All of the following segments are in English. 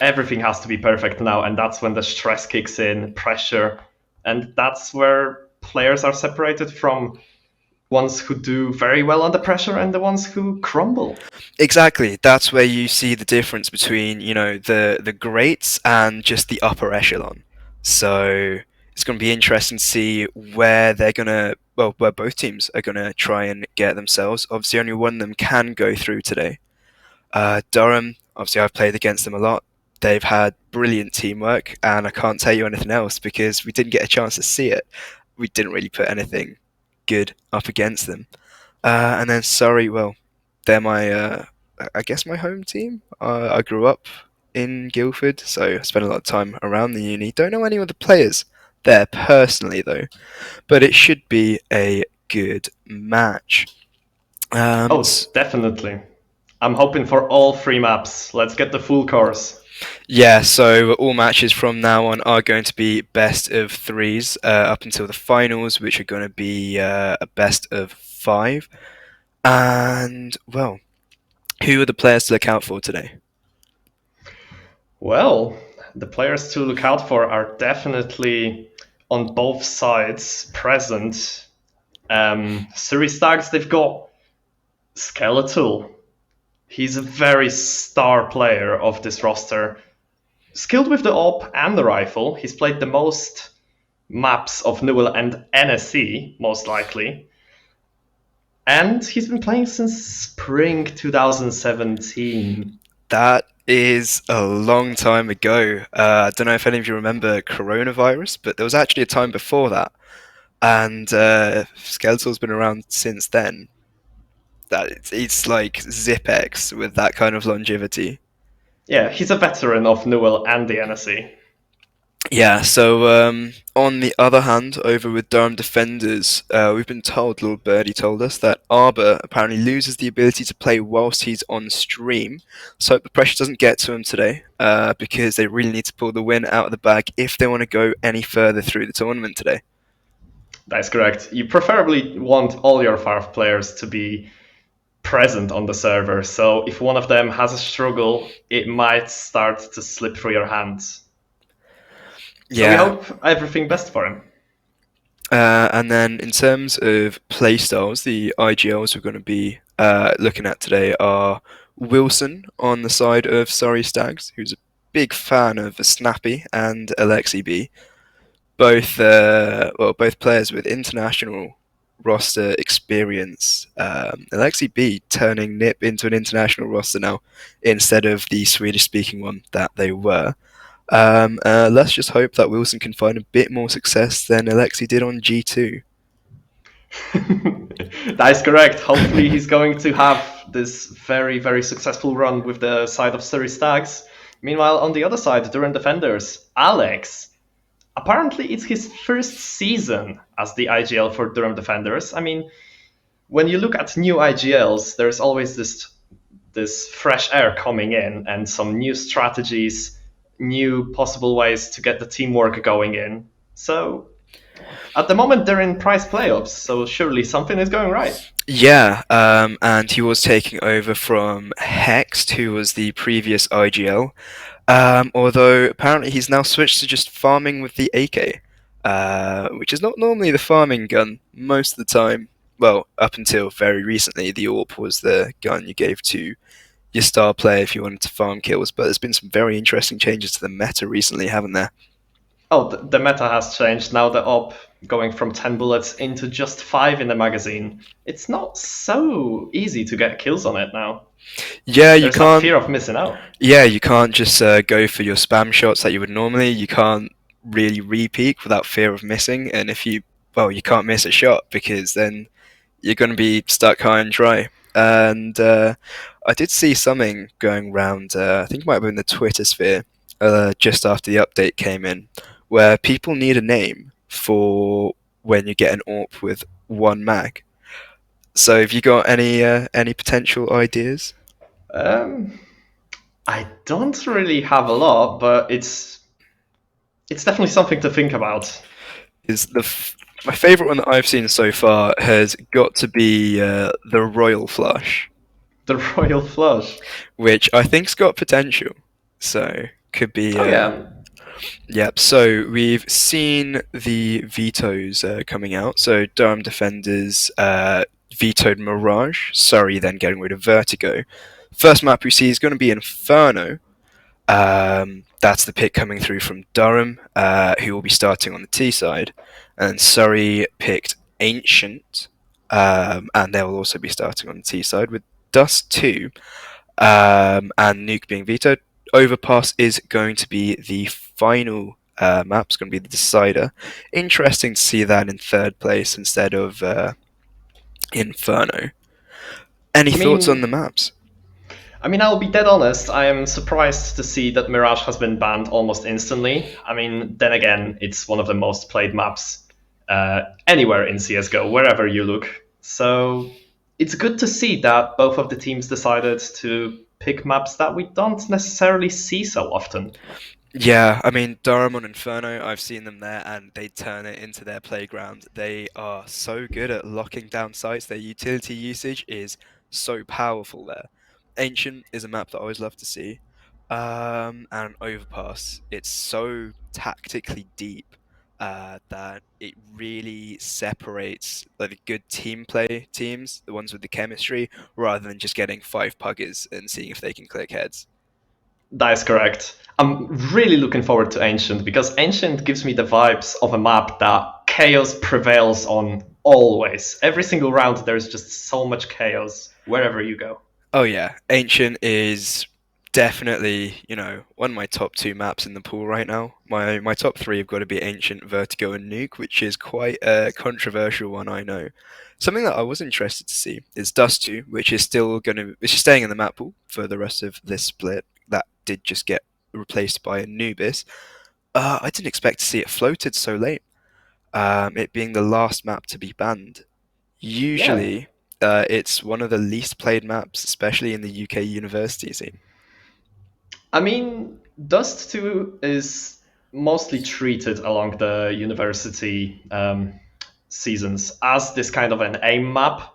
everything has to be perfect now, and that's when the stress kicks in, pressure, and that's where players are separated from ones who do very well under pressure and the ones who crumble. Exactly. That's where you see the difference between, the greats and just the upper echelon. So it's going to be interesting to see where they're going to, well, where both teams are going to try and get themselves. Obviously, only one of them can go through today. Durham, obviously, I've played against them a lot. They've had brilliant teamwork, and I can't tell you anything else because we didn't get a chance to see it. We didn't really put anything good up against them. And then Surrey, well, they're I guess my home team. I grew up in Guildford, so I spent a lot of time around the uni. Don't know any of the players there personally, though, but it should be a good match. Oh, definitely. I'm hoping for all three maps. Let's get the full course. Yeah, so all matches from now on are going to be best of threes up until the finals, which are going to be a best of five. And, well, who are the players to look out for today? Well, the players to look out for are definitely on both sides present. Surrey Stags, they've got Skeletal. He's a very star player of this roster. Skilled with the AWP and the rifle. He's played the most maps of Newell and NSC, most likely. And he's been playing since spring 2017. That is a long time ago. I don't know if any of you remember coronavirus, but there was actually a time before that. And Skeletal's been around since then. It's like Zipex with that kind of longevity. Yeah, he's a veteran of Newell and the NSC. Yeah, so on the other hand, over with Durham Defenders, we've been told, Little Birdie told us, that Arbor apparently loses the ability to play whilst he's on stream. So hope the pressure doesn't get to him today, because they really need to pull the win out of the bag if they want to go any further through the tournament today. That's correct. You preferably want all your five players to be present on the server, so if one of them has a struggle, it might start to slip through your hands. So we Yeah, hope everything best for him. and then in terms of playstyles, the IGLs we're going to be looking at today are Wilson on the side of Surrey Stags, who's a big fan of Snappy and Alexi B. Both players with international roster experience. Alexi B turning NIP into an international roster now instead of the Swedish-speaking one that they were. Let's just hope that Wilson can find a bit more success than Alexi did on G2. That is correct. Hopefully, he's going to have this very, very successful run with the side of Surrey Stags. Meanwhile, on the other side, Durham Defenders, Alex. Apparently, it's his first season as the IGL for Durham Defenders. I mean, when you look at new IGLs, there's always this fresh air coming in and some new strategies, new possible ways to get the teamwork going in. So at the moment, they're in prize playoffs, so surely something is going right. Yeah, and he was taking over from Hext, who was the previous IGL. Although apparently he's now switched to just farming with the AK, which is not normally the farming gun most of the time. Well, up until very recently, the AWP was the gun you gave to your star player if you wanted to farm kills. But there's been some very interesting changes to the meta recently, haven't there? Oh, the meta has changed. Now the op going from 10 bullets into just 5 in the magazine. It's not so easy to get kills on it now. Yeah, you There's that can't. fear of missing out. Yeah, you can't just go for your spam shots that you would normally. You can't really re-peek without fear of missing. And you can't miss a shot because then you're going to be stuck high and dry. And I did see something going around, I think it might have been the Twitter sphere, just after the update came in, where people need a name for when you get an AWP with one mag. So have you got any potential ideas? Um, I don't really have a lot, but it's definitely something to think about. Is my favorite one that I've seen so far has got to be the Royal Flush, The Royal Flush. which I think's got potential. So Could be Oh yeah. Yep. So we've seen the vetoes coming out. So Durham Defenders vetoed Mirage. Surrey then getting rid of Vertigo. First map we see is going to be Inferno. That's the pick coming through from Durham, who will be starting on the T side, and Surrey picked Ancient, and they will also be starting on the T side with Dust 2 and Nuke being vetoed. Overpass is going to be the final map. It's going to be the decider. Interesting to see that in third place instead of Inferno. Any I thoughts on the mean, maps? I'll be dead honest. I am surprised to see that Mirage has been banned almost instantly. Then again, it's one of the most played maps anywhere in CSGO, wherever you look. So it's good to see that both of the teams decided to pick maps that we don't necessarily see so often. Yeah, I mean, Durham on Inferno, I've seen them there and they turn it into their playground. They are so good at locking down sites. Their utility usage is so powerful there. Ancient is a map that I always love to see. And Overpass, it's so tactically deep that it really separates like the good team play teams, the ones with the chemistry, rather than just getting five puggers and seeing if they can click heads. That is correct. I'm really looking forward to Ancient because Ancient gives me the vibes of a map that chaos prevails on always. Every single round, there's just so much chaos wherever you go. Oh yeah, Ancient is definitely, one of my top two maps in the pool right now. My top three have got to be Ancient, Vertigo, and Nuke, which is quite a controversial one, I know. Something that I was interested to see is Dust 2, which is staying in the map pool for the rest of this split. That did just get replaced by Anubis. I didn't expect to see it floated so late. It being the last map to be banned. Yeah, Usually, it's one of the least played maps, especially in the UK university scene. Dust 2 is mostly treated along the university seasons as this kind of an aim map.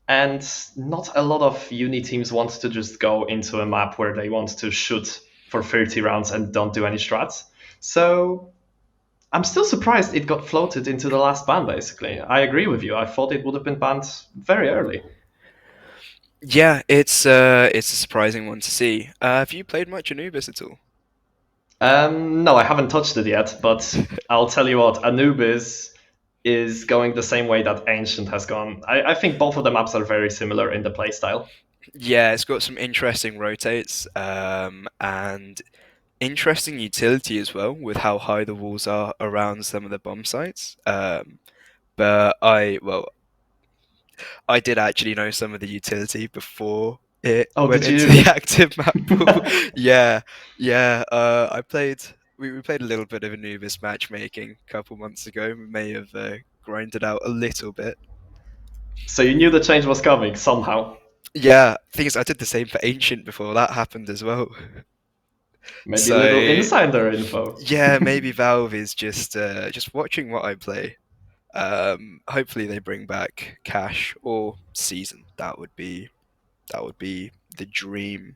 And not a lot of uni teams want to just go into a map where they want to shoot for 30 rounds and don't do any strats. So I'm still surprised it got floated into the last ban, basically. I agree with you. I thought it would have been banned very early. Yeah, it's a surprising one to see. Have you played much Anubis at all? No, I haven't touched it yet, but I'll tell you what, Anubis is going the same way that Ancient has gone. I think both of the maps are very similar in the playstyle. Yeah, it's got some interesting rotates, and interesting utility as well with how high the walls are around some of the bomb sites. But I did actually know some of the utility before it Oh, went did into the you? active map pool. Yeah, yeah. I played. We played a little bit of Anubis matchmaking a couple months ago. We may have grinded out a little bit. So you knew the change was coming somehow. Yeah, thing is, I did the same for Ancient before that happened as well. Maybe a little So insider info. yeah, maybe Valve is just watching what I play. Hopefully they bring back Cash or Season. That would be the dream.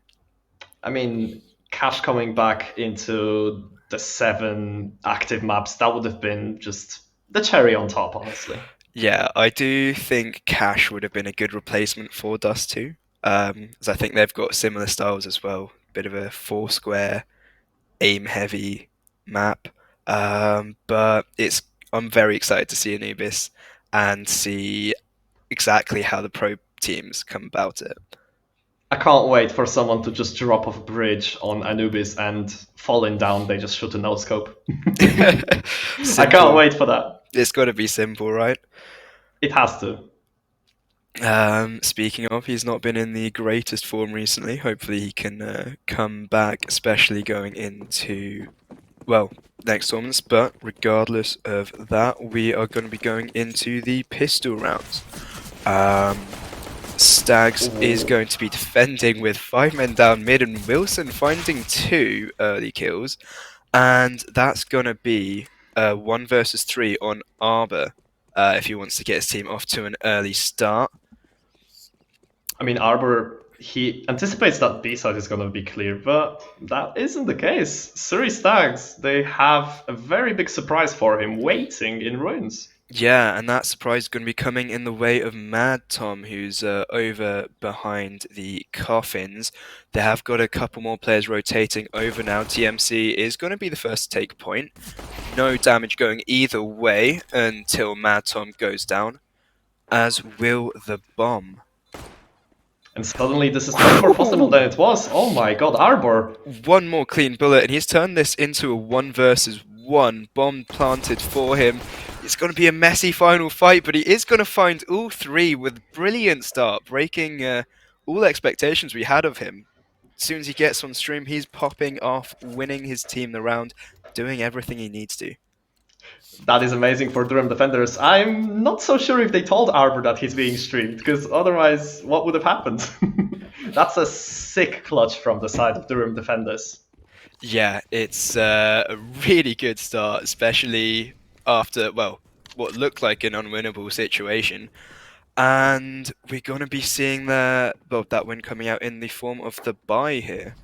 I mean, Cash coming back into the 7 active maps, that would have been just the cherry on top, honestly. Yeah, I do think Cash would have been a good replacement for Dust 2, as I think they've got similar styles as well. Bit of a four square, aim heavy map. But I'm very excited to see Anubis and see exactly how the pro teams come about it. I can't wait for someone to just drop off a bridge on Anubis and falling down, they just shoot a no scope. I can't Simple. wait for that. It's got to be simple, right? It has to. Speaking of, he's not been in the greatest form recently. Hopefully, he can come back, especially going into, well, next tournaments. But regardless of that, we are going to be going into the pistol rounds. Um, Stags is Ooh. going to be defending with 5 men down mid and Wilson finding 2 early kills. And that's going to be 1 versus 3 on Arbor if he wants to get his team off to an early start. Arbor he anticipates that B side is going to be clear, but that isn't the case. Surrey Stags, they have a very big surprise for him waiting in ruins. Yeah, and that surprise is going to be coming in the way of Mad Tom, who's over behind the coffins. They have got a couple more players rotating over now. TMC is going to be the first to take point. No damage going either way until Mad Tom goes down, as will the bomb. And suddenly this is much more possible than it was. Oh my god, Arbor. One more clean bullet, and he's turned this into a 1 versus 1. Bomb planted for him. It's going to be a messy final fight, but he is going to find all three with brilliant start, breaking all expectations we had of him. As soon as he gets on stream, he's popping off, winning his team the round, doing everything he needs to. That is amazing for Durham Defenders. I'm not so sure if they told Arbor that he's being streamed, because otherwise, what would have happened? That's a sick clutch from the side of Durham Defenders. Yeah, it's a really good start, especially after, well, what looked like an unwinnable situation. And we're going to be seeing that win coming out in the form of the buy here.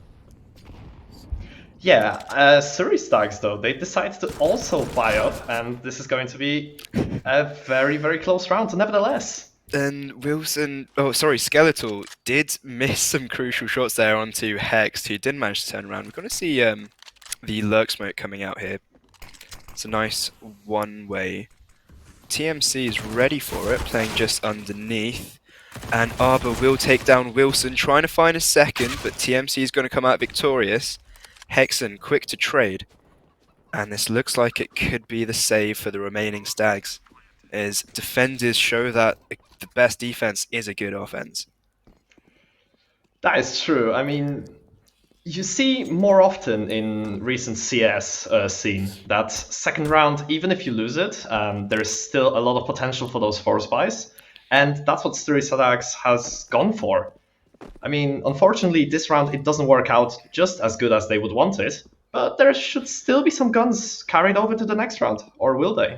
Yeah, Surrey Stags, though, they decided to also buy up, and this is going to be a very, very close round, nevertheless. And Skeletal did miss some crucial shots there onto Hex, who did manage to turn around. We're going to see the Lurk Smoke coming out here. It's a nice one-way. TMC is ready for it, playing just underneath. And Arbor will take down Wilson, trying to find a second, but TMC is going to come out victorious. Hexen quick to trade. And this looks like it could be the save for the remaining Stags, as defenders show that the best defense is a good offense. That is true. I mean, you see more often in recent CS scene that second round, even if you lose it, there's still a lot of potential for those force buys. And that's what Surrey Stags has gone for. I mean, unfortunately, this round it doesn't work out just as good as they would want it, but there should still be some guns carried over to the next round, or will they?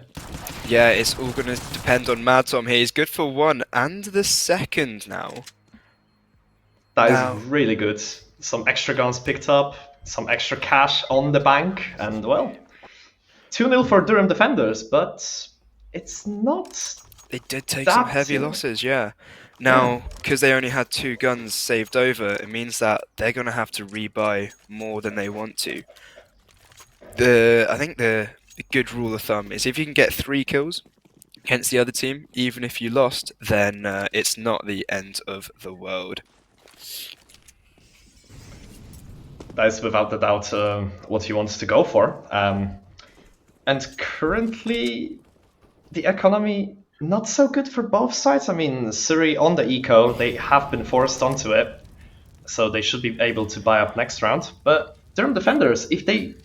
Yeah, it's all going to depend on Mad Tom here. He's good for one and the second now. That is really good. Some extra guns picked up, some extra cash on the bank, and well, 2-0 for Durham Defenders, but it's not. They did take some heavy losses, yeah. Now, because they only had 2 guns saved over, it means that they're going to have to rebuy more than they want to. I think the good rule of thumb is if you can get 3 kills against the other team, even if you lost, then it's not the end of the world. That is without a doubt what he wants to go for. And currently, the economy not so good for both sides. I mean, Surrey on the eco, they have been forced onto it, so they should be able to buy up next round. But Durham Defenders, if they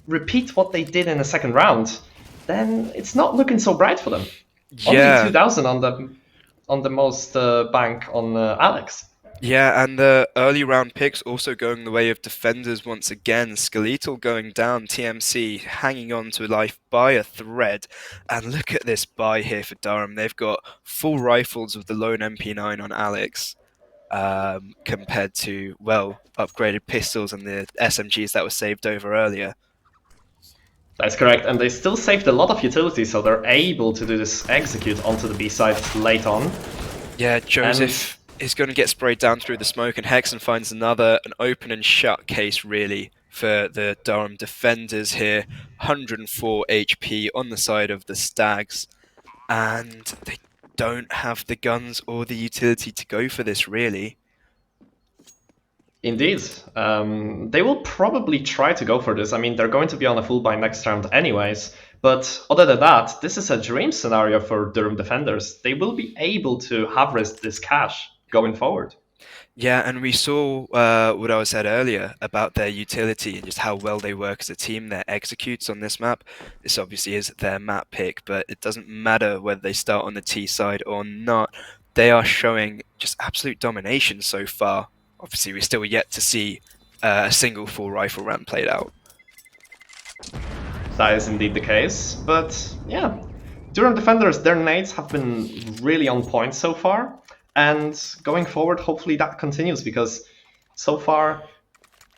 repeat what they did in the second round, then it's not looking so bright for them. Yeah. Only 2,000 on the most bank on Alex. Yeah, and the early round picks also going the way of defenders once again. Skeletal going down, TMC hanging on to life by a thread. And look at this buy here for Durham. They've got full rifles with the lone MP9 on Alex, compared to, well, upgraded pistols and the SMGs that were saved over earlier. That's correct, and they still saved a lot of utilities, so they're able to do this execute onto the B side late on. Yeah, Joseph is going to get sprayed down through the smoke, and Hexen finds an open and shut case, really, for the Durham defenders here. 104 HP on the side of the Stags, and they don't have the guns or the utility to go for this, really. Indeed. They will probably try to go for this. I mean, they're going to be on a full buy next round anyways. But other than that, this is a dream scenario for Durham defenders. They will be able to harvest this cash going forward. Yeah, and we saw what I said earlier about their utility and just how well they work as a team, their executes on this map. This obviously is their map pick, but it doesn't matter whether they start on the T side or not. They are showing just absolute domination so far. Obviously, we're still yet to see a single full rifle round played out. That is indeed the case, but yeah. Durham defenders, their nades have been really on point so far. And going forward, hopefully that continues because so far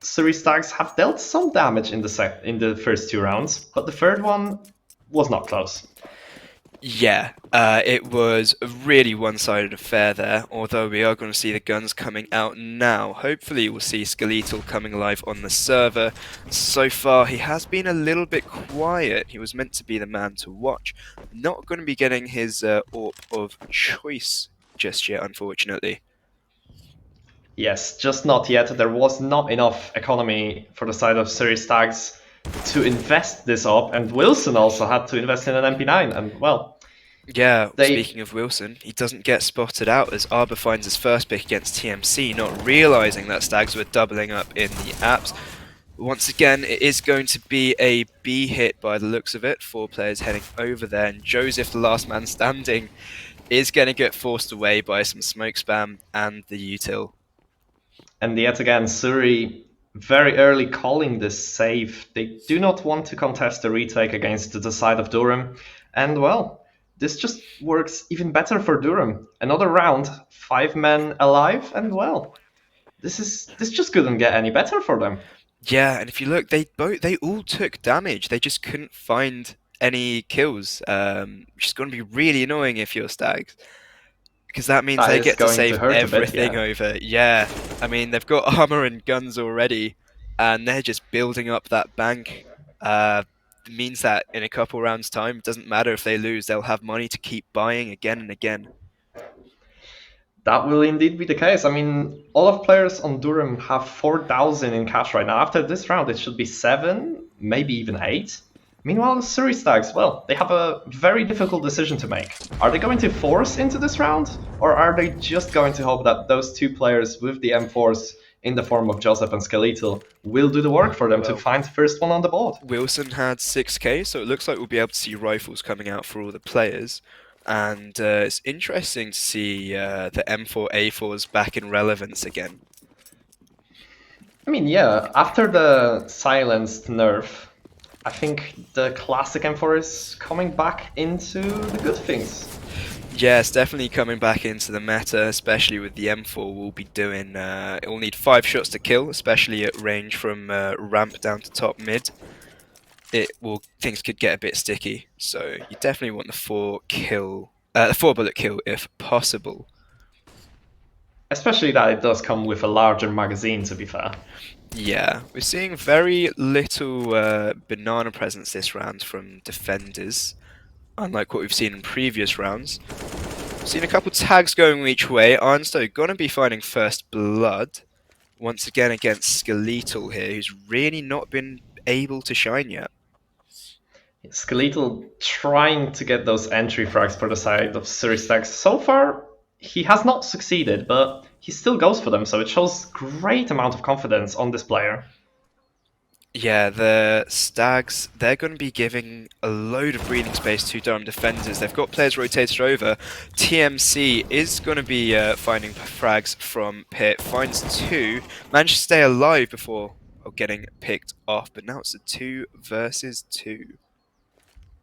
Surrey Stags have dealt some damage in the first two rounds, but the third one was not close. Yeah, it was a really one-sided affair there, although we are going to see the guns coming out now. Hopefully we'll see Skeletal coming alive on the server. So far, he has been a little bit quiet. He was meant to be the man to watch. Not going to be getting his AUE of choice just yet, unfortunately. Yes, just not yet. There was not enough economy for the side of Surrey Stags to invest this up, and Wilson also had to invest in an MP9, and well, Yeah, they speaking of Wilson, he doesn't get spotted out as Arbor finds his first pick against TMC, not realising that Stags were doubling up in the apps. Once again, it is going to be a B hit by the looks of it. 4 players heading over there, and Joseph, the last man standing, is going to get forced away by some smoke spam and the util. and yet again Surrey very early calling this save. They do not want to contest the retake against the side of Durham, and well, this just works even better for Durham. Another round, 5 men alive, and well, this just couldn't get any better for them. Yeah, and if you look, they all took damage. They just couldn't find any kills, which is going to be really annoying if you're Stags. Because that means That they is get to going to save hurt a bit, everything yeah. over. Yeah, I mean, they've got armor and guns already, and they're just building up that bank. It means that in a couple rounds' time, it doesn't matter if they lose, they'll have money to keep buying again and again. That will indeed be the case. I mean, all of players on Durham have 4,000 in cash right now. After this round, it should be 7, maybe even 8. Meanwhile, the Surrey Stags, well, they have a very difficult decision to make. Are they going to force into this round? Or are they just going to hope that those two players with the M4s in the form of Joseph and Skeletal will do the work for them to Well, find first one on the board? Wilson had 6k, so it looks like we'll be able to see rifles coming out for all the players. And it's interesting to see the M4A4s back in relevance again. I mean, yeah, after the silenced nerf, I think the classic M4 is coming back into the good things. Yeah, it's definitely coming back into the meta, especially with the M4. We'll be doing. It will need 5 shots to kill, especially at range from ramp down to top mid. Things could get a bit sticky, so you definitely want the 4 bullet kill if possible. Especially that it does come with a larger magazine, to be fair. Yeah, we're seeing very little banana presence this round from defenders, unlike what we've seen in previous rounds. Seen a couple tags going each way. Arnstow gonna be finding first blood once again against Skeletal here, who's really not been able to shine yet. Skeletal trying to get those entry frags for the side of Suristax. So far, he has not succeeded, but he still goes for them, so it shows great amount of confidence on this player. Yeah, the Stags, they're going to be giving a load of breathing space to Durham defenders. They've got players rotated over. TMC is going to be finding frags from Pit. Finds 2. Managed to stay alive before getting picked off, but now it's a 2 versus 2.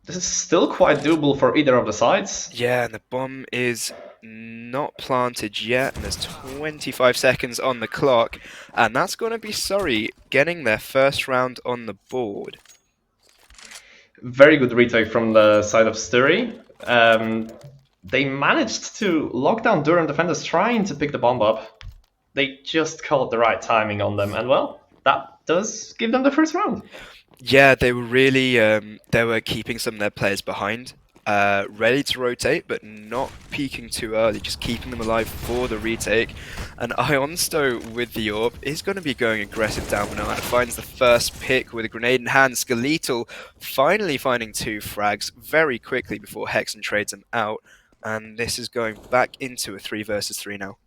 This is still quite doable for either of the sides. Yeah, and the bomb is not planted yet, and there's 25 seconds on the clock, and that's going to be Surrey getting their first round on the board. Very good retake from the side of Sturry. They managed to lock down Durham defenders trying to pick the bomb up. They just caught the right timing on them, and well, that does give them the first round. Yeah, they were really they were keeping some of their players behind, ready to rotate, but not peaking too early, just keeping them alive for the retake. And Ionsto with the orb is going to be going aggressive down banana, finds the first pick with a grenade in hand. Skeletal finally finding 2 frags very quickly before Hexen trades them out, and this is going back into a 3 versus 3 now.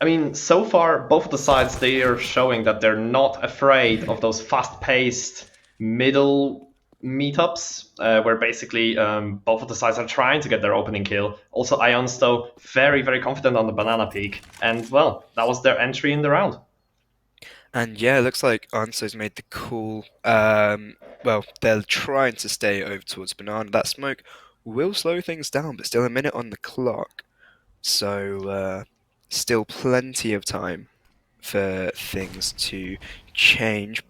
I mean, so far, both of the sides, they are showing that they're not afraid of those fast-paced middle meetups, where basically both of the sides are trying to get their opening kill. Also, Ionsto, very, very confident on the banana peak. And, well, that was their entry in the round. And yeah, it looks like Anso's made the call. Well, they're trying to stay over towards banana. That smoke will slow things down, but still a minute on the clock. So still plenty of time for things to change.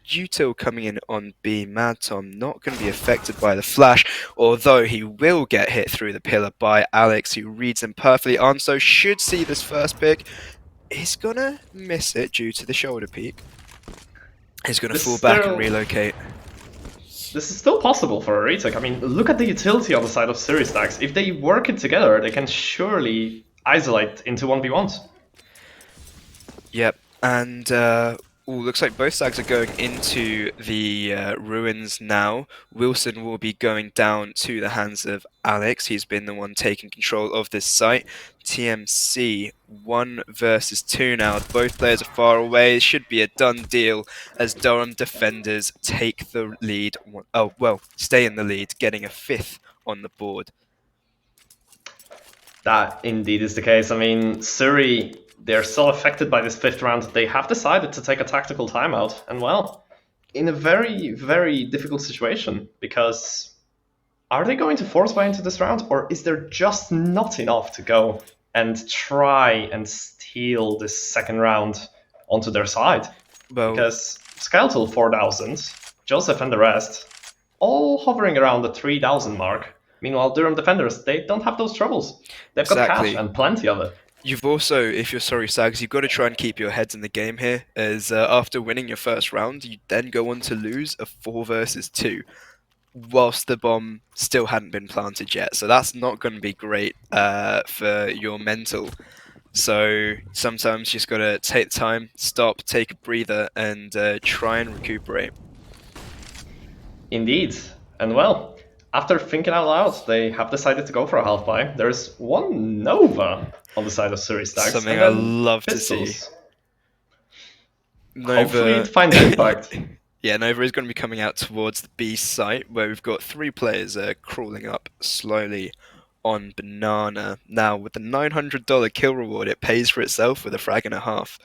Util coming in on B. Mad Tom not going to be affected by the flash, although he will get hit through the pillar by Alex, who reads him perfectly. Anso should see this first pick. He's going to miss it due to the shoulder peak. He's going to This fall is back and still relocate. this is still possible for a retake. I mean, look at the utility on the side of Series stacks. If they work it together, they can surely isolate into 1v1s. Yep, and looks like both stacks are going into the ruins now. Wilson will be going down to the hands of Alex. He's been the one taking control of this site. TMC 1 versus 2 now. Both players are far away. It should be a done deal as Durham defenders take the lead. Oh, well, stay in the lead, getting a 5th on the board. That indeed is the case. I mean, Surrey, they're so affected by this 5th round, they have decided to take a tactical timeout. And well, in a very, very difficult situation, because are they going to force buy into this round, or is there just not enough to go and try and steal this 2nd round onto their side? Well, Because Skeletal 4000, Joseph and the rest, all hovering around the 3000 mark. Meanwhile, Durham defenders, they don't have those troubles. They've got cash exactly. and plenty of it. You've also, if you're sorry, Sags, you've got to try and keep your heads in the game here, as after winning your first round, you then go on to lose a 4 versus 2, whilst the bomb still hadn't been planted yet. So that's not going to be great for your mental. So sometimes you just got to take the time, stop, take a breather, and try and recuperate. Indeed. And well, after thinking out loud, they have decided to go for a half buy. There's one Nova on the side of Surrey Stacks. Something and I then love pistols. to see. Hopefully Nova. it finds impact. Yeah, Nova is going to be coming out towards the B site, where we've got 3 players crawling up slowly on Banana. Now, with the $900 kill reward, it pays for itself with a frag and a half.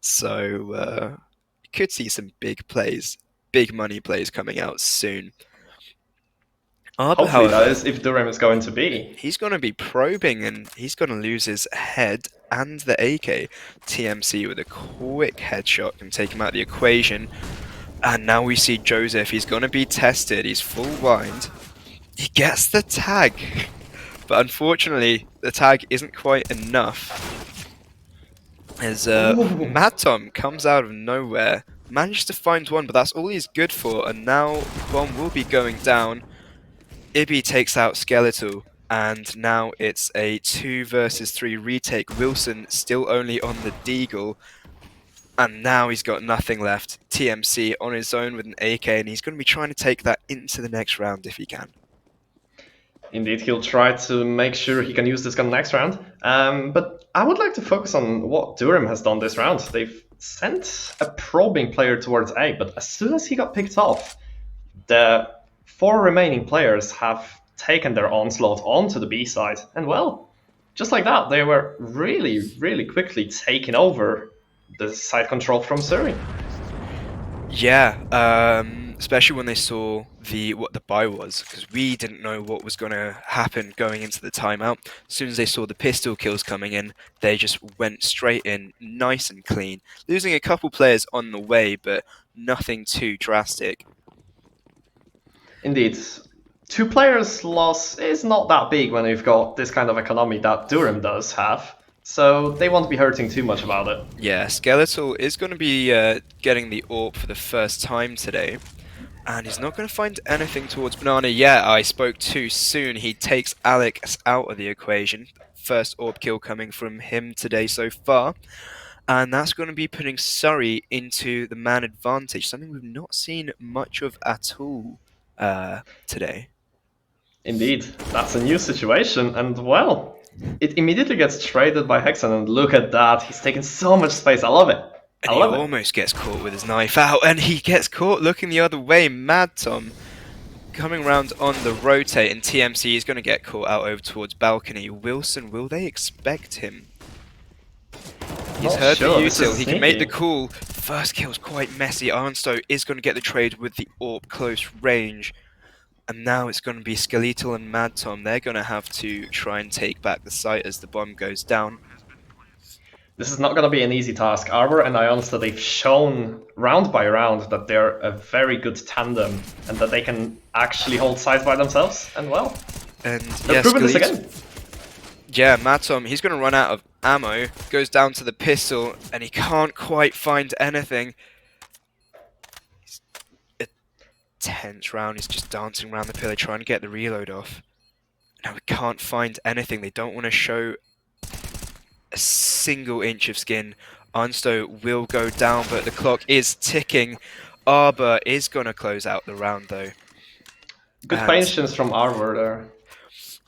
So, you could see some big plays, big money plays coming out soon. Arbor, Hopefully that however, is if Durham is going to be. he's going to be probing and he's going to lose his head and the AK. TMC with a quick headshot can take him out of the equation. And now we see Joseph. He's going to be tested. He's full blind. He gets the tag. But unfortunately, the tag isn't quite enough. As Ooh. Mad Tom comes out of nowhere. Managed to find one, but that's all he's good for. And now bomb will be going down. Ibby takes out Skeletal. And now it's a 2 versus 3 retake. Wilson still only on the Deagle. And now he's got nothing left. TMC on his own with an AK, and he's going to be trying to take that into the next round if he can. Indeed, he'll try to make sure he can use this gun next round. But I would like to focus on what Durham has done this round. They've sent a probing player towards A, but as soon as he got picked off, the 4 remaining players have taken their onslaught onto the B side. And well, just like that, they were really, really quickly taking over the side control from Surrey. Yeah, especially when they saw what the buy was, because we didn't know what was going to happen going into the timeout. As soon as they saw the pistol kills coming in, they just went straight in, nice and clean, losing a couple players on the way, but nothing too drastic. Indeed. 2 players loss is not that big when you've got this kind of economy that Durham does have. So they won't be hurting too much about it. Yeah, Skeletal is going to be getting the AUE for the first time today. And he's not going to find anything towards Banana. Yeah, I spoke too soon. He takes Alex out of the equation. First AUE kill coming from him today so far. And that's going to be putting Surrey into the man advantage. Something we've not seen much of at all today. Indeed, that's a new situation. And well, it immediately gets traded by Hexen, and look at that. He's taking so much space. I love it. And he almost gets caught with his knife out, and he gets caught looking the other way. Mad Tom coming round on the rotate, and TMC is going to get caught out over towards balcony. Wilson, will they expect him? He's heard the util. He can make the call. First kill's quite messy. Arnstow is going to get the trade with the AUE close range. And now it's going to be Skeletal and Mad Tom. They're going to have to try and take back the site as the bomb goes down. This is not going to be an easy task. Arbor and Ionsta, they've shown round by round that they're a very good tandem and that they can actually hold sides by themselves. And well, And they're yeah, proving this again. Yeah, Mad Tom, he's going to run out of ammo, goes down to the pistol, and he can't quite find anything. It's a tense round, he's just dancing around the pillar trying to get the reload off. Now we can't find anything, they don't want to show a single inch of skin. Arnsto will go down, but the clock is ticking. Arbor is going to close out the round though. Good And patience from Arbor there.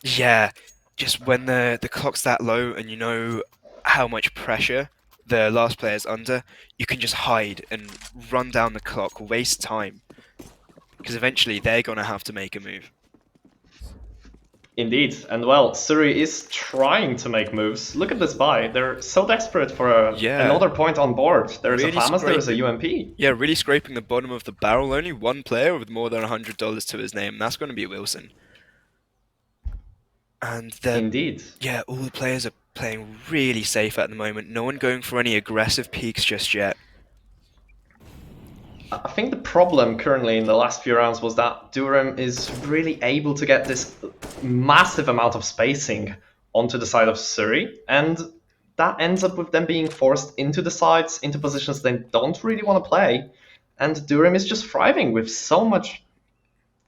yeah, just when the clock's that low and you know how much pressure the last player's under, you can just hide and run down the clock, waste time. Because eventually they're going to have to make a move. Indeed, and well, Suri is trying to make moves. Look at this buy. They're so desperate for another point on board. There's Really a FAMAS, there's a scraping. UMP. Yeah, really scraping the bottom of the barrel. Only one player with more than $100 to his name. That's going to be Wilson. And Indeed. yeah, all the players are playing really safe at the moment. No one going for any aggressive peaks just yet. I think the problem currently in the last few rounds was that Durham is really able to get this massive amount of spacing onto the side of Surrey, and that ends up with them being forced into the sides, into positions they don't really want to play, and Durham is just thriving with so much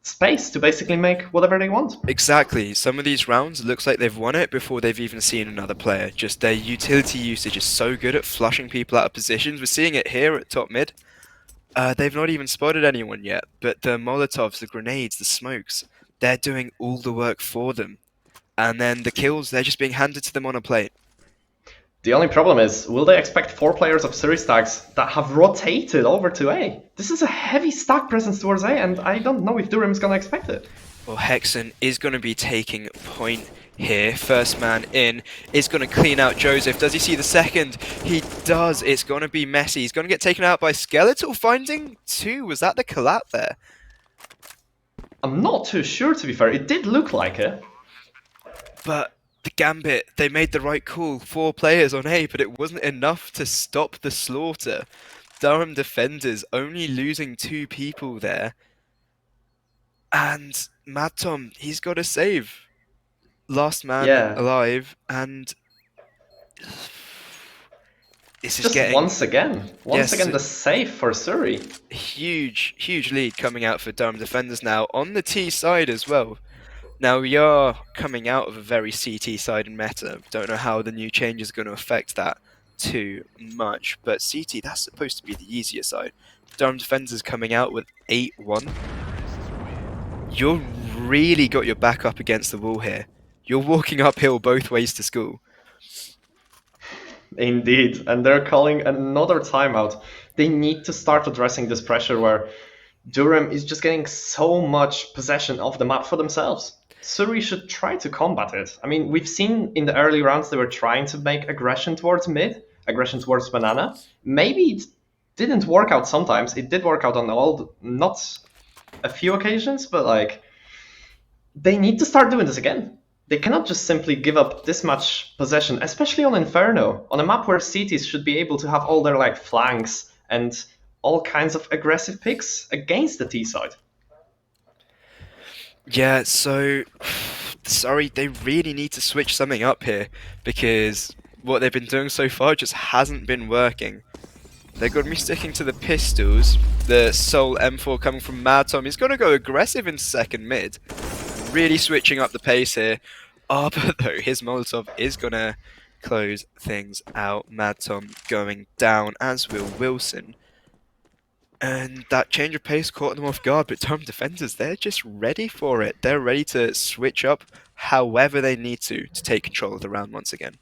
space to basically make whatever they want. Exactly. Some of these rounds, it looks like they've won it before they've even seen another player. Just their utility usage is so good at flushing people out of positions. We're seeing it here at top mid. They've not even spotted anyone yet, but the Molotovs, the grenades, the smokes, they're doing all the work for them. And then the kills, they're just being handed to them on a plate. The only problem is, will they expect 4 players of Series stacks that have rotated over to A? This is a heavy stack presence towards A, and I don't know if Durham is going to expect it. Well, Hexen is going to be taking point here. First man in is going to clean out Joseph. Does he see the second? He does. It's going to be messy. He's going to get taken out by Skeletal, finding 2. Was that the collab there? I'm not too sure, to be fair. It did look like it. But the Gambit, they made the right call. 4 players on A, but it wasn't enough to stop the slaughter. Durham defenders only losing 2 people there. And Mad Tom, he's got to save. Last man alive, and this is just getting once again the save for Surrey. Huge lead coming out for Durham defenders now on the T side as well. Now we are coming out of a very CT side in meta. Don't know how the new change is going to affect that too much, but CT, that's supposed to be the easier side. Durham defenders coming out with 8-1. You're really got your back up against the wall here. You're walking uphill both ways to school. Indeed, and they're calling another timeout. They need to start addressing this pressure where Durham is just getting so much possession of the map for themselves. Surrey should try to combat it. I mean, we've seen in the early rounds they were trying to make aggression towards mid, aggression towards banana. Maybe it didn't work out sometimes. It did work out on not a few occasions, but like, they need to start doing this again. They cannot just simply give up this much possession, especially on Inferno, on a map where cities should be able to have all their like flanks and all kinds of aggressive picks against the T side. Yeah, so sorry, they really need to switch something up here because what they've been doing so far just hasn't been working. They're going to be sticking to the pistols. The Soul M4 coming from Mad Tom. He's going to go aggressive in second mid. Really switching up the pace here. Arbor, though, his Molotov is going to close things out. Mad Tom going down, as will Wilson. And that change of pace caught them off guard, but Durham defenders, they're just ready for it. They're ready to switch up however they need to take control of the round once again.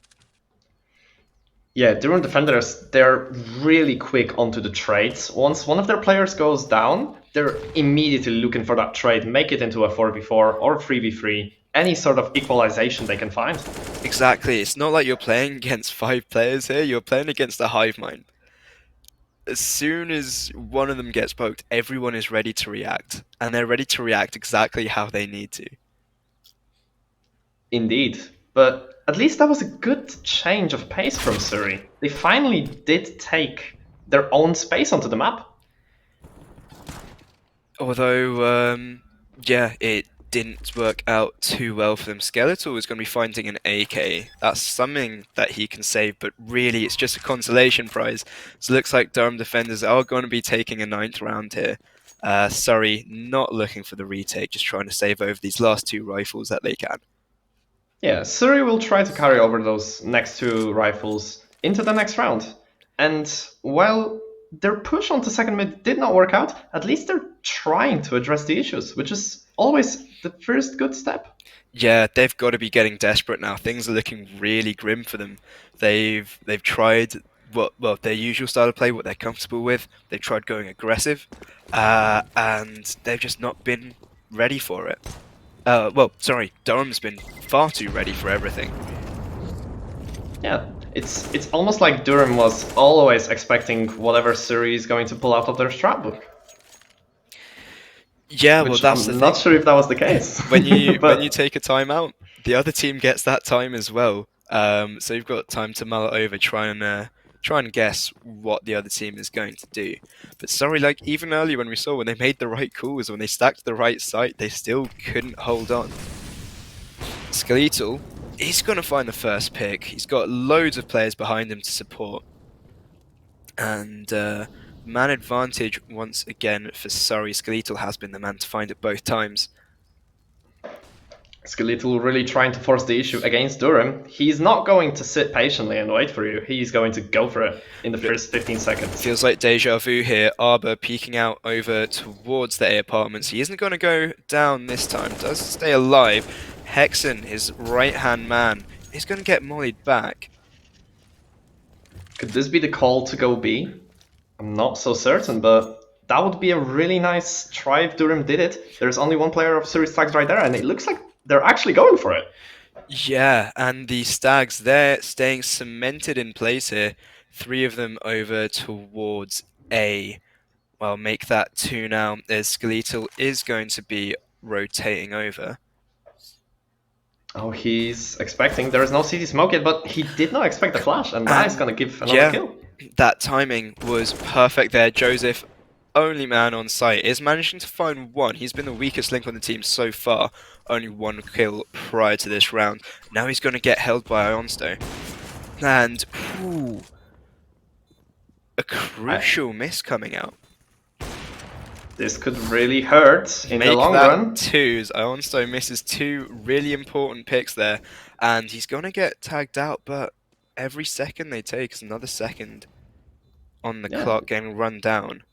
Yeah, Durham defenders, they're really quick onto the trades. Once one of their players goes down, they're immediately looking for that trade, make it into a 4v4 or 3v3, any sort of equalization they can find. Exactly, it's not like you're playing against 5 players here, you're playing against a hive mind. as soon as one of them gets poked, everyone is ready to react, and they're ready to react exactly how they need to. Indeed. But at least that was a good change of pace from Surrey. They finally did take their own space onto the map. Although, yeah, it didn't work out too well for them. Skeletor is going to be finding an AK. That's something that he can save, but really it's just a consolation prize. So it looks like Durham defenders are going to be taking a ninth round here. Surrey not looking for the retake, just trying to save over these last two rifles that they can. Yeah, Surrey will try to carry over those next two rifles into the next round. And while their push onto second mid did not work out, at least they're trying to address the issues, which is always the first good step. Yeah, they've got to be getting desperate now. Things are looking really grim for them. They've tried their usual style of play, what they're comfortable with. They've tried going aggressive, and they've just not been ready for it. Sorry, Durham's been far too ready for everything. Yeah, it's almost like Durham was always expecting whatever Surrey is going to pull out of their strat book. Yeah, well, Which that's the I'm not thing. sure if that was the case. When you But take a timeout, the other team gets that time as well. So you've got time to mull it over, try and guess what the other team is going to do. But sorry, like even earlier when we saw when they made the right calls, when they stacked the right site, they still couldn't hold on. Skeletal, he's going to find the first pick. He's got loads of players behind him to support. And man advantage once again for Surrey. Skeletal has been the man to find it both times. Skeletal really trying to force the issue against Durham. He's not going to sit patiently and wait for you. He's going to go for it in the first 15 seconds. Feels like deja vu here. Arbor peeking out over towards the A apartments. He isn't going to go down this time. Does stay alive. Hexen, his right-hand man, is going to get mollied back. Could this be the call to go B? I'm not so certain, but that would be a really nice try if Durham did it. There's only one player of Series Tags right there, and it looks like they're actually going for it. Yeah, and the Stags, they're staying cemented in place here. Three of them over towards A. Well, make that two now, as Skeletal is going to be rotating over. Oh, he's expecting. There is no CT smoke yet, but he did not expect the flash, and that is going to give another yeah, kill. that timing was perfect there. Joseph, only man on site, is managing to find one. He's been the weakest link on the team so far. Only one kill prior to this round. Now he's going to get held by Ionsto. And, ooh, a crucial miss coming out. This could really hurt in the long run. Twos. Ionsto misses two really important picks there. And he's going to get tagged out, but every second they take is another second on the clock getting run down.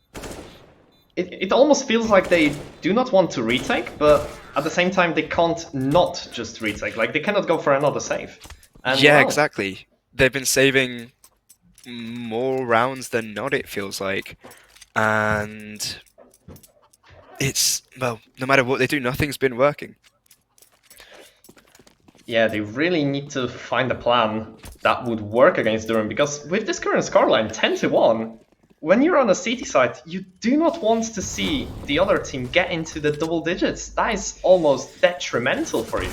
It almost feels like they do not want to retake, but at the same time they can't not just retake. Like they cannot go for another save. And yeah, well, exactly. They've been saving more rounds than not, it feels like. And it's, well, no matter what they do, nothing's been working. yeah, they really need to find a plan that would work against Durham, because with this current scoreline, 10-1, when you're on a CT site, you do not want to see the other team get into the double digits. That is almost detrimental for you.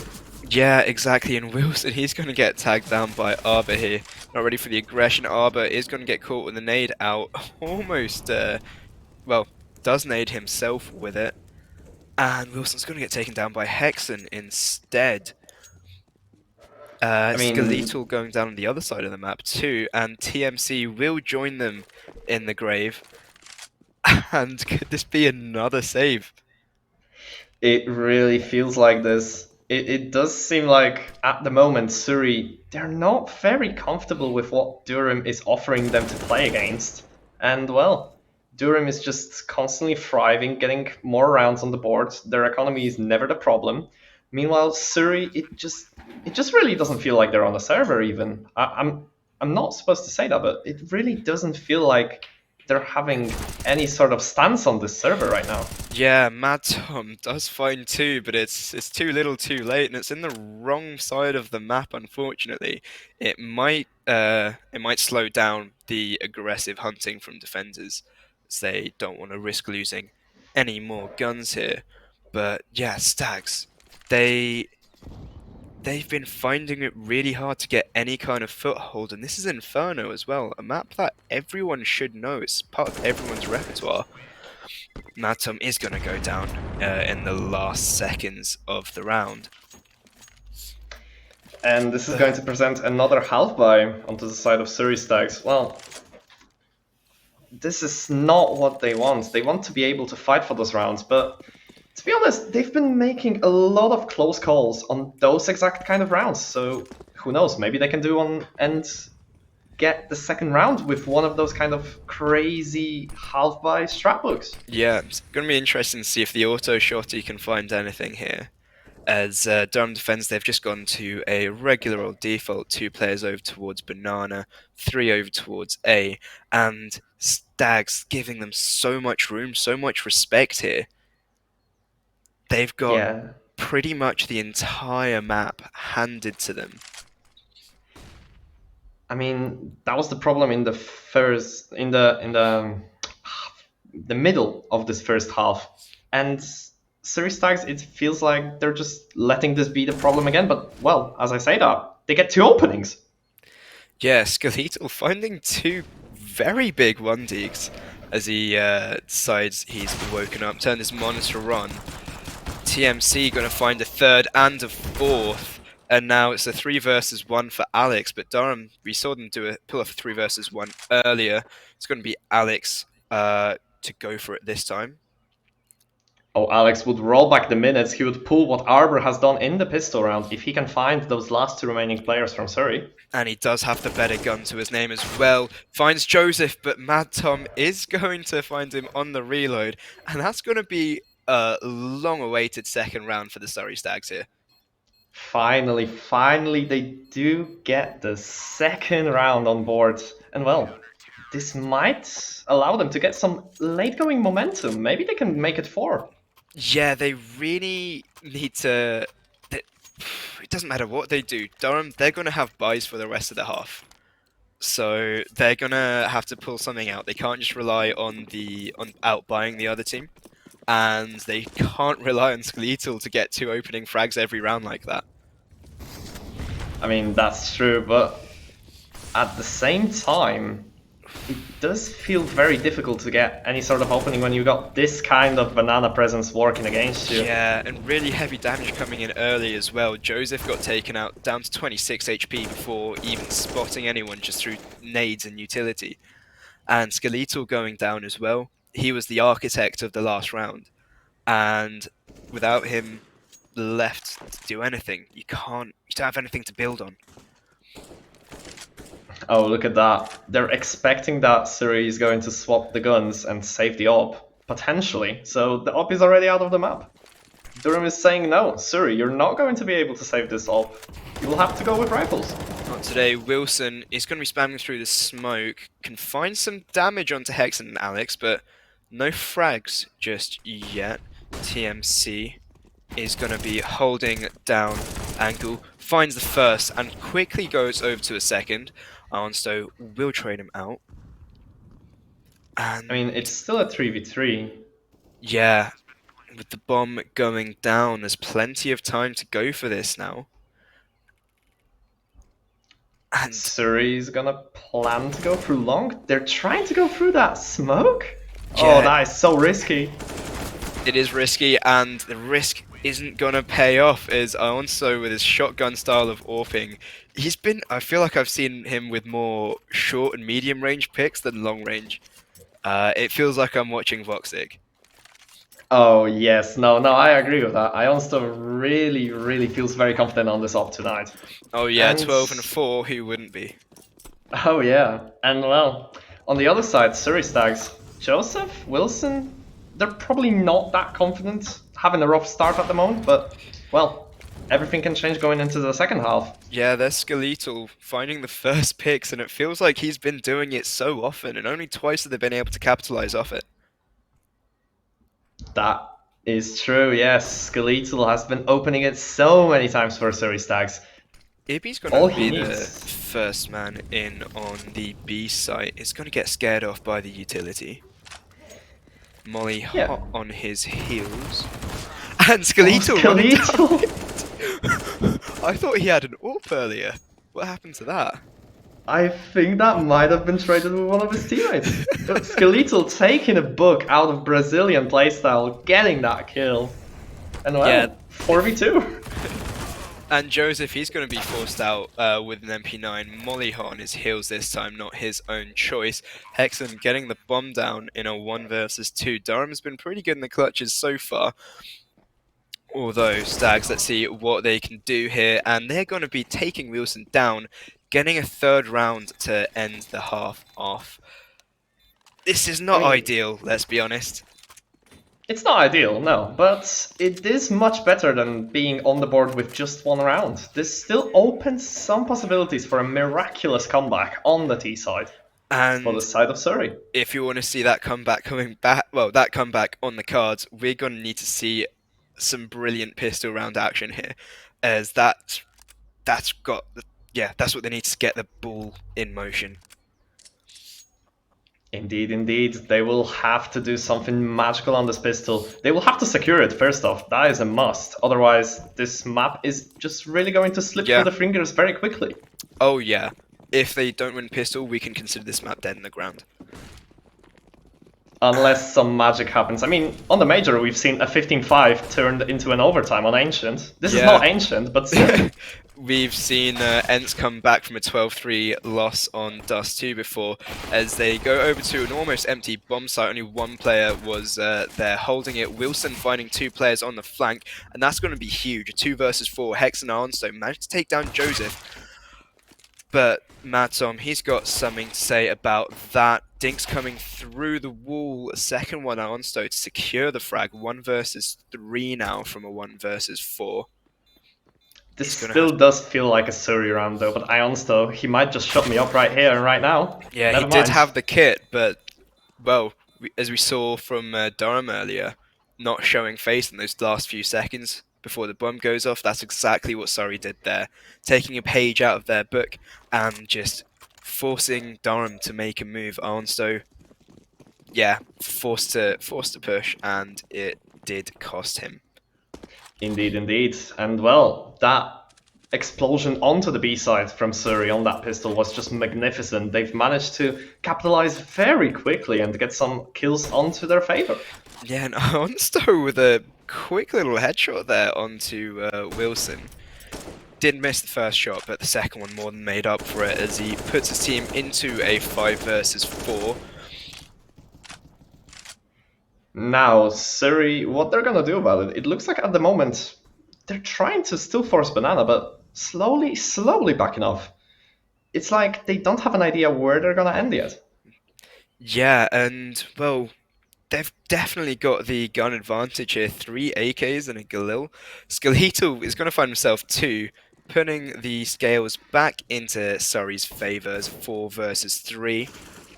Yeah, exactly. And Wilson, he's going to get tagged down by Arbor here. Not ready for the aggression. Arbor is going to get caught with a nade out. Almost, does nade himself with it. And Wilson's going to get taken down by Hexen instead. Skeletal going down on the other side of the map too, and TMC will join them in the grave. And could this be another save? It really feels like this. It does seem like, at the moment, Surrey, they're not very comfortable with what Durham is offering them to play against. And, well, Durham is just constantly thriving, getting more rounds on the board. Their economy is never the problem. Meanwhile, Surrey, it just really doesn't feel like they're on a server even. I'm not supposed to say that, but it really doesn't feel like they're having any sort of stance on this server right now. Yeah, Mad Tom does find two, but it's too little, too late, and it's in the wrong side of the map. Unfortunately, it might slow down the aggressive hunting from defenders, as they don't want to risk losing any more guns here. But yeah, Stags, they they've been finding it really hard to get any kind of foothold, and this is Inferno as well, a map that everyone should know. It's part of everyone's repertoire. Matom is going to go down in the last seconds of the round. And this is going to present another half buy onto the side of Surrey Stags. Well, this is not what they want. They want to be able to fight for those rounds, but to be honest, they've been making a lot of close calls on those exact kind of rounds. So who knows? Maybe they can do on and get the second round with one of those kind of crazy half buy strat books. Yeah, it's going to be interesting to see if the auto shotty can find anything here. As Durham defends, they've just gone to a regular old default, 2 players over towards Banana, 3 over towards A, and Stags giving them so much room, so much respect here. They've got Yeah. pretty much the entire map handed to them. I mean, that was the problem in the first, the middle of this first half, and Series Tags. It feels like they're just letting this be the problem again. But well, as I say that, they get 2 openings. Yeah, Skeletal finding 2 very big 1-digs as he decides he's woken up, turned his monitor on. TMC going to find a third and a fourth, and now it's a 3 versus 1 for Alex. But Durham, we saw them pull off a 3 versus 1 earlier. It's going to be Alex to go for it this time. Oh, Alex would roll back the minutes. He would pull what Arbor has done in the pistol round if he can find those last 2 remaining players from Surrey. And he does have the better gun to his name as well. Finds Joseph, but Mad Tom is going to find him on the reload. And that's going to be a long-awaited second round for the Surrey Stags here. Finally, they do get the second round on board. And well, this might allow them to get some late-going momentum. Maybe they can make it 4. Yeah, they really need to... It doesn't matter what they do. Durham, they're going to have buys for the rest of the half. So they're going to have to pull something out. They can't just rely on outbuying the other team. And they can't rely on Skeletal to get 2 opening frags every round like that. I mean, that's true, but at the same time, it does feel very difficult to get any sort of opening when you got this kind of banana presence working against you. Yeah, and really heavy damage coming in early as well. Joseph got taken out down to 26 HP before even spotting anyone just through nades and utility. And Skeletal going down as well. He was the architect of the last round. And without him left to do anything, you don't have anything to build on. Oh, look at that. They're expecting that Suri is going to swap the guns and save the op, potentially. So the op is already out of the map. Durham is saying, no, Suri, you're not going to be able to save this op. You will have to go with rifles. Not today. Wilson is going to be spamming through the smoke. Can find some damage onto Hex and Alex, but no frags just yet. TMC is going to be holding down angle. Finds the first and quickly goes over to a second. Arnstow will trade him out. And I mean, it's still a 3v3. yeah, with the bomb going down, there's plenty of time to go for this now. And Suri's gonna plan to go through long. They're trying to go through that smoke? Yeah. Oh, that is so risky. It is risky, and the risk isn't gonna pay off. As Alonso, with his shotgun style of AWPing, I feel like I've seen him with more short and medium range picks than long range. It feels like I'm watching Voxic. Oh yes, no, I agree with that. Ionsto really feels very confident on this op tonight. Oh yeah, And- 12 and 4, who wouldn't be? Oh yeah, and well, on the other side, Surrey Stags, Joseph, Wilson, they're probably not that confident, having a rough start at the moment, but well, everything can change going into the second half. Yeah, there's Skeletal finding the first picks, and it feels like he's been doing it so often, and only twice have they been able to capitalize off it. That is true, yes. Skeletal has been opening it so many times for Surrey Stags. Ibby's going All to he be the needs. first man in on the B site. Is going to get scared off by the utility. Molly Yeah. hot on his heels. And Oh, Skeletal running down Skeletal! it. I thought he had an AWP earlier. What happened to that? I think that might have been traded with one of his teammates. But Skeletal taking a book out of Brazilian playstyle, getting that kill. And well, Yeah. 4v2. And Joseph, he's going to be forced out with an MP9. Molly hot on his heels this time, not his own choice. Hexen getting the bomb down in a 1 versus 2. Durham's been pretty good in the clutches so far. Although, Stags, let's see what they can do here. And they're going to be taking Wilson down, getting a third round to end the half off. This is not ideal, let's be honest. It's not ideal, no, but it is much better than being on the board with just one round. This still opens some possibilities for a miraculous comeback on the T side. And for the side of Surrey. If you want to see that comeback coming back, well, that comeback on the cards, we're going to need to see some brilliant pistol round action here, as that's got that's what they need to get the ball in motion. Indeed, indeed. They will have to do something magical on this pistol. They will have to secure it first off. That is a must. Otherwise, this map is just really going to slip through the fingers very quickly. Oh yeah. If they don't win pistol, we can consider this map dead in the ground. Unless some magic happens. I mean, on the Major, we've seen a 15-5 turned into an overtime on Ancient. This is not Ancient, but still. We've seen Ents come back from a 12-3 loss on Dust 2 before, as they go over to an almost empty bomb site. Only one player was there holding it. Wilson finding two players on the flank, and that's going to be huge. A 2 versus 4. Hex and Arnstone managed to take down Joseph. But Matom, he's got something to say about that. Dink's coming through the wall. A second one Arnstone to secure the frag. 1 versus 3 now from a 1 versus 4. This still does feel like a Surrey round though, but Ionsto, he might just shut me up right here and right now. Yeah, he did have the kit, but, well, as we saw from Durham earlier, not showing face in those last few seconds before the bomb goes off, that's exactly what Surrey did there. Taking a page out of their book and just forcing Durham to make a move. Arnsto, yeah, forced to push, and it did cost him. Indeed, indeed. And well, that explosion onto the B side from Surrey on that pistol was just magnificent. They've managed to capitalize very quickly and get some kills onto their favor. Yeah, and Arnsto with a quick little headshot there onto Wilson. Did miss the first shot, but the second one more than made up for it as he puts his team into a 5 versus 4. Now, Surrey, what they're gonna do about it? It looks like at the moment they're trying to still force Banana, but slowly backing off. It's like they don't have an idea where they're gonna end yet. Yeah, and well, they've definitely got the gun advantage here. 3 AKs and a Galil. Skeletal is going to find himself 2, putting the scales back into Surrey's favours. 4 versus 3.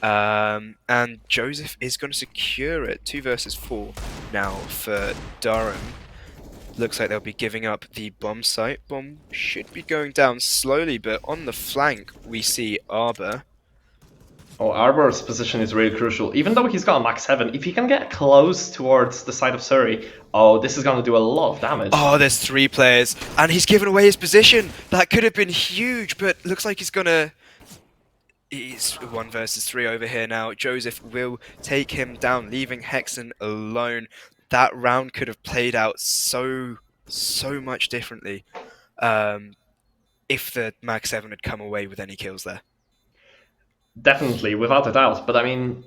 And Joseph is going to secure it. 2 versus 4 now for Durham. Looks like they'll be giving up the bomb site. Bomb should be going down slowly, but on the flank we see Arbor. Oh, Arbor's position is really crucial. Even though he's got a max 7, if he can get close towards the side of Surrey, oh, this is going to do a lot of damage. Oh, there's 3 players, and he's given away his position. That could have been huge, but looks like he's gonna... He's 1 versus 3 over here now. Joseph will take him down, leaving Hexen alone. That round could have played out so much differently if the Mag 7 had come away with any kills there. Definitely, without a doubt. But I mean,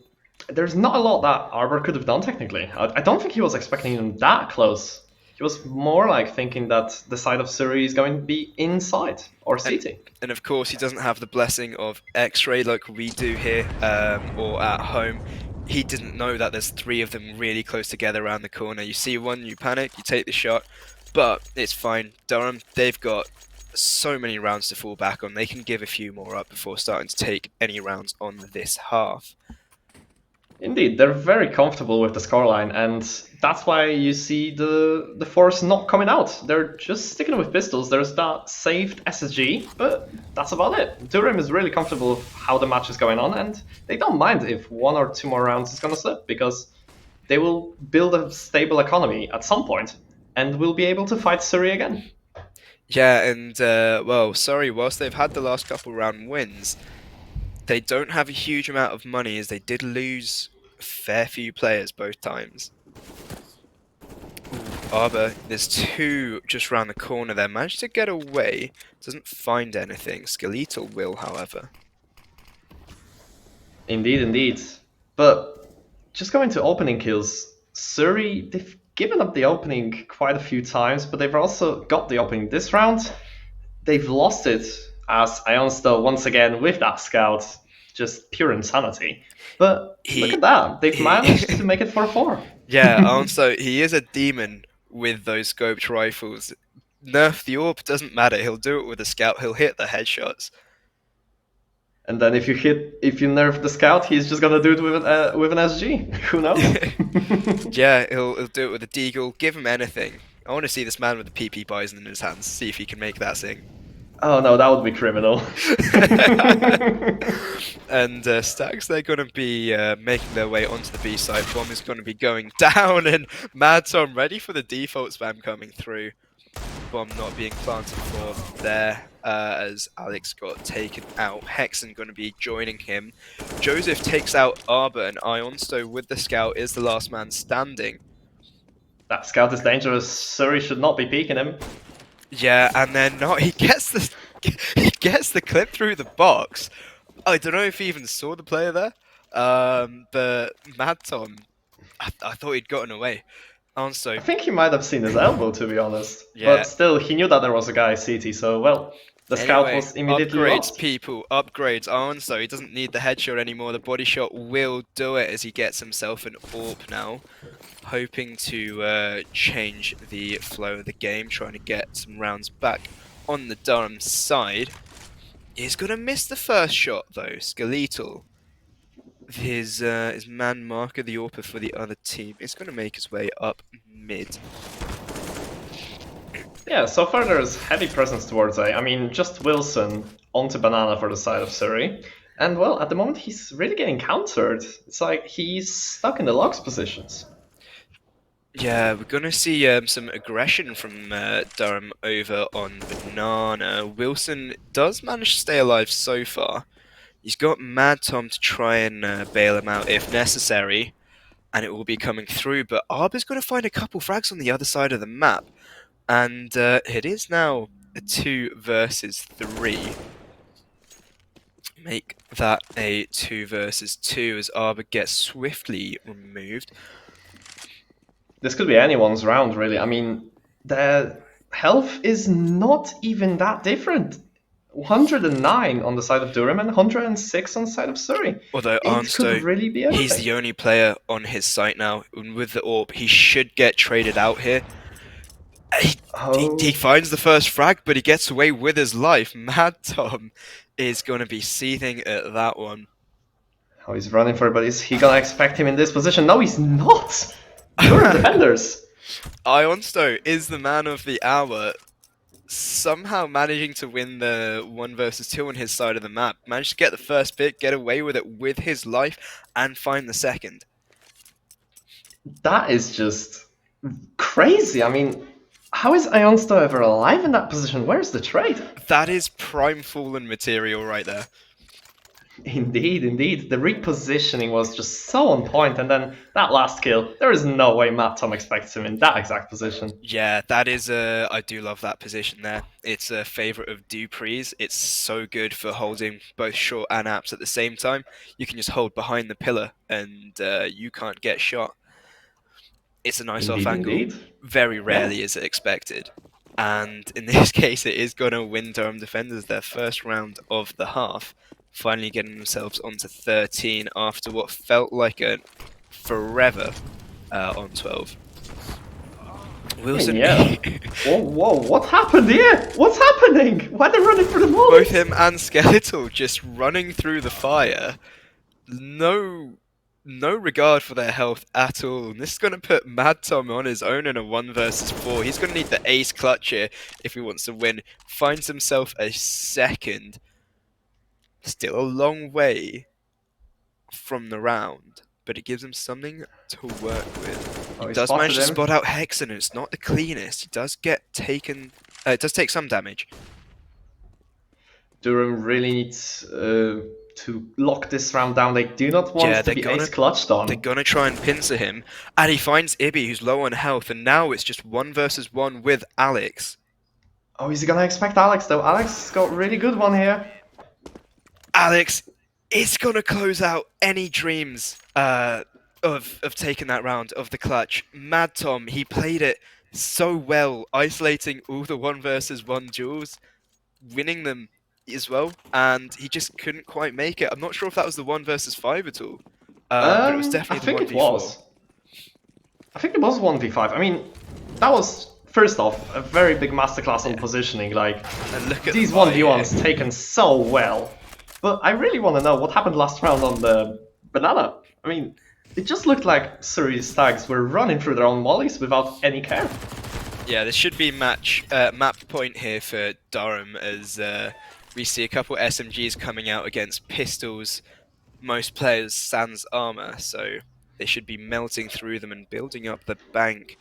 there's not a lot that Arbor could have done technically. I don't think he was expecting him that close. He was more like thinking that the side of Surrey is going to be inside or CT. And of course, he doesn't have the blessing of X-ray like we do here or at home. He didn't know that there's 3 of them really close together around the corner. You see one, you panic, you take the shot. But it's fine. Durham, they've got so many rounds to fall back on. They can give a few more up before starting to take any rounds on this half. Indeed, they're very comfortable with the scoreline, and that's why you see the force not coming out. They're just sticking with pistols. There's that saved SSG, but that's about it. Durham is really comfortable with how the match is going on, and they don't mind if 1 or 2 more rounds is going to slip, because they will build a stable economy at some point, and will be able to fight Surrey again. Yeah, and well, sorry, whilst they've had the last couple round wins, they don't have a huge amount of money as they did lose a fair few players both times. Arbor, there's two just round the corner there. Managed to get away. Doesn't find anything. Skeletal will, however. Indeed, indeed. But just going to opening kills, Surrey, they've given up the opening quite a few times, but they've also got the opening this round. They've lost it as Ionsto once again with that scout, just pure insanity. But look at that, they've managed to make it 4-4. Yeah, also, he is a demon with those scoped rifles. Nerf the orb, doesn't matter. He'll do it with a scout. He'll hit the headshots. And then if you nerf the scout, he's just gonna do it with an SG. Who knows? Yeah, he'll do it with a deagle. Give him anything. I want to see this man with the PP Bison in his hands. See if he can make that sing. Oh no, that would be criminal. And Stacks, they're going to be making their way onto the B side. Bomb is going to be going down, and Mad Tom ready for the default spam coming through. Bomb not being planted for there as Alex got taken out. Hexen going to be joining him. Joseph takes out Arbor, and Ionsto with the scout is the last man standing. That scout is dangerous. Surrey should not be peeking him. Yeah, and then no, he gets the clip through the box. I don't know if he even saw the player there, but Mad Tom, I thought he'd gotten away. Also, I think he might have seen his elbow, to be honest. Yeah. But still, he knew that there was a guy CT, so well, the scout was immediately upgrades, lost. people, upgrades. Also, he doesn't need the headshot anymore. The body shot will do it as he gets himself an AUE now, hoping to change the flow of the game, trying to get some rounds back on the Durham side. He's gonna miss the first shot though. Skeletal, his man marker, the AUPA for the other team, is gonna make his way up mid. Yeah, so far there's heavy presence towards A. I mean, just Wilson onto Banana for the side of Surrey. And well, at the moment he's really getting countered. It's like he's stuck in the logs positions. Yeah, we're gonna see some aggression from Durham over on Banana. Wilson does manage to stay alive so far. He's got Mad Tom to try and bail him out if necessary, and it will be coming through. But Arbor's going to find a couple frags on the other side of the map, and it is now a 2 versus 3. Make that a 2 versus 2 as Arbor gets swiftly removed. This could be anyone's round, really. I mean, the health is not even that different. 109 on the side of Durham and 106 on the side of Surrey. Although It could really be anything. he's the only player on his site now, and with the AUPA, he should get traded out here. He finds the first frag, but he gets away with his life. Mad Tom is going to be seething at that one. Oh, he's running for it, but is he going to expect him in this position? No, he's not! You're defenders! Ionsto is the man of the hour, somehow managing to win the 1 versus 2 on his side of the map. Managed to get the first pick, get away with it with his life, and find the second. That is just crazy. I mean, how is Ionsto ever alive in that position? Where's the trade? That is prime Fallen material right there. Indeed, indeed. The repositioning was just so on point, and then that last kill, there is no way Matt Tom expects him in that exact position. Yeah, that is I do love that position there. It's a favourite of Dupree's. It's so good for holding both short and apps at the same time. You can just hold behind the pillar and you can't get shot. It's a nice Indeed, off angle. indeed. Very rarely is it expected. And in this case, it is going to win Durham Defenders their first round of the half, finally getting themselves onto 13 after what felt like a forever on 12. I mean, Wilson, yeah. Whoa, whoa, what happened here? What's happening? Why are they running for the both mollies? him and Skeletal just running through the fire. No regard for their health at all. And this is going to put Mad Tom on his own in a 1 versus 4. He's going to need the ace clutch here if he wants to win. Finds himself a second. Still a long way from the round, but it gives him something to work with. He Oh, he does manage spotted to him. spot out Hexen, and it's not the cleanest. He does get taken. It does take some damage. Durham really needs to lock this round down. They do not want Yeah, to be ace clutched they're on. gonna try and pincer him, and he finds Ibby, who's low on health, and now it's just 1 versus 1 with Alex. Oh, is he gonna expect Alex though? Alex got really good one here. Alex is gonna close out any dreams of taking that round of the clutch. Mad Tom, he played it so well, isolating all the 1 versus 1 duels, winning them as well, and he just couldn't quite make it. I'm not sure if that was the 1 versus 5 at all, but it was I definitely the think it 1v4. was. I think it was 1v5. I mean, that was, first off, a very big masterclass on Yeah. positioning. Like, And look at the these fight here. 1v1s taken so well. But I really want to know what happened last round on the banana. I mean, it just looked like Surrey's stags were running through their own mollies without any care. Yeah, this should be map point here for Durham as we see a couple SMGs coming out against pistols. Most players sans armor, so they should be melting through them and building up the bank,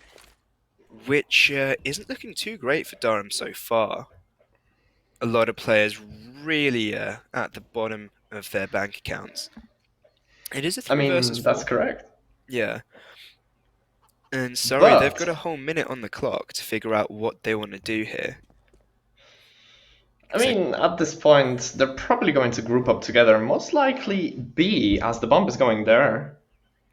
which isn't looking too great for Durham so far. A lot of players really at the bottom of their bank accounts. It is a I 3 versus mean, that's 4. correct. Yeah. And sorry, they've got But a whole minute on the clock to figure out what they want to do here. I 'Cause they mean, at this point, they're probably going to group up together. Most likely B, as the bomb is going there.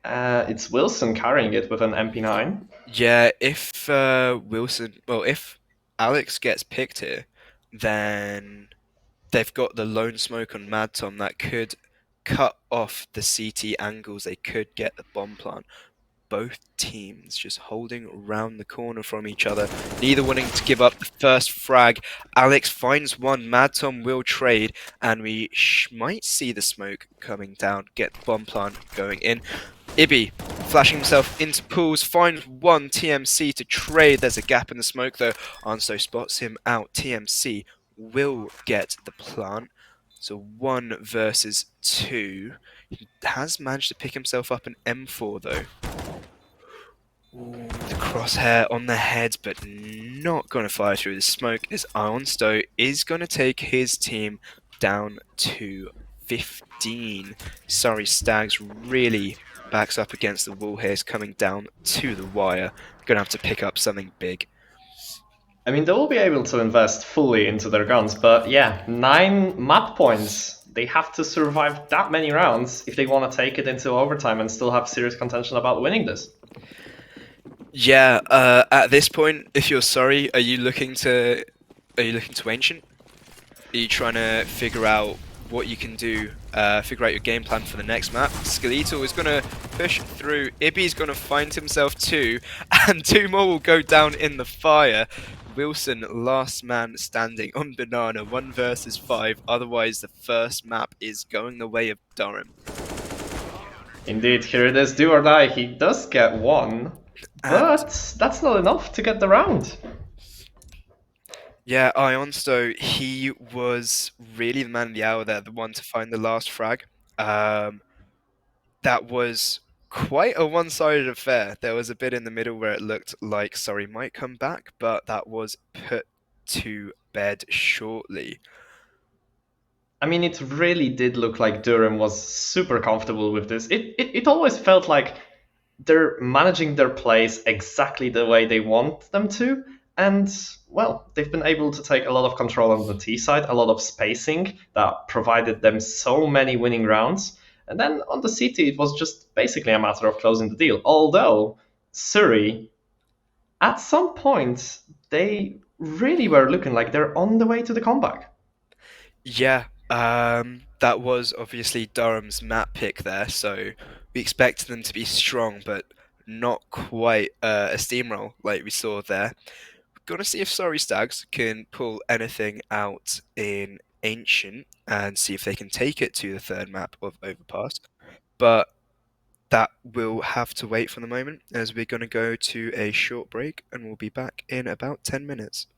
It's Wilson carrying it with an MP9. Yeah, if if Alex gets picked here, then they've got the lone smoke on Mad Tom that could cut off the CT angles. They could get the bomb plant. Both teams just holding around the corner from each other, neither wanting to give up the first frag. Alex finds one, Mad Tom will trade, and we might see the smoke coming down, get the bomb plant going in. Ibby flashing himself into pools, finds one TMC to trade. There's a gap in the smoke though. Anso spots him out. TMC will get the plant. So 1 versus 2. He has managed to pick himself up an M4 though. Ooh, the crosshair on the head, but not going to fire through the smoke as Ironstow is going to take his team down to 15. Sorry, Stags really backs up against the wall here. Is coming down to the wire. Going to have to pick up something big. I mean, they will be able to invest fully into their guns, but yeah, 9 map points. They have to survive that many rounds if they want to take it into overtime and still have serious contention about winning this. Yeah, at this point, if you're sorry, are you looking to ancient? Are you trying to figure out what you can do, figure out your game plan for the next map? Skeletal is going to push through. Ibby's going to find himself 2, and 2 more will go down in the fire. Wilson, last man standing on Banana, 1 versus 5. Otherwise, the first map is going the way of Durham. Indeed, here it is, do or die. He does get 1, but that's not enough to get the round. Yeah, Ionsto, he was really the man of the hour there, the one to find the last frag. That was quite a one-sided affair. There was a bit in the middle where it looked like Surrey might come back, but that was put to bed shortly. I mean, it really did look like Durham was super comfortable with this. It always felt like they're managing their plays exactly the way they want them to. And, well, they've been able to take a lot of control on the T side, a lot of spacing that provided them so many winning rounds. And then on the CT, it was just basically a matter of closing the deal. Although, Surrey, at some point, they really were looking like they're on the way to the comeback. Yeah, that was obviously Durham's map pick there, so we expected them to be strong, but not quite a steamroll like we saw there. We're gonna see if Sorry Stags can pull anything out in Ancient and see if they can take it to the third map of Overpass. But that will have to wait for the moment as we're going to go to a short break and we'll be back in about 10 minutes.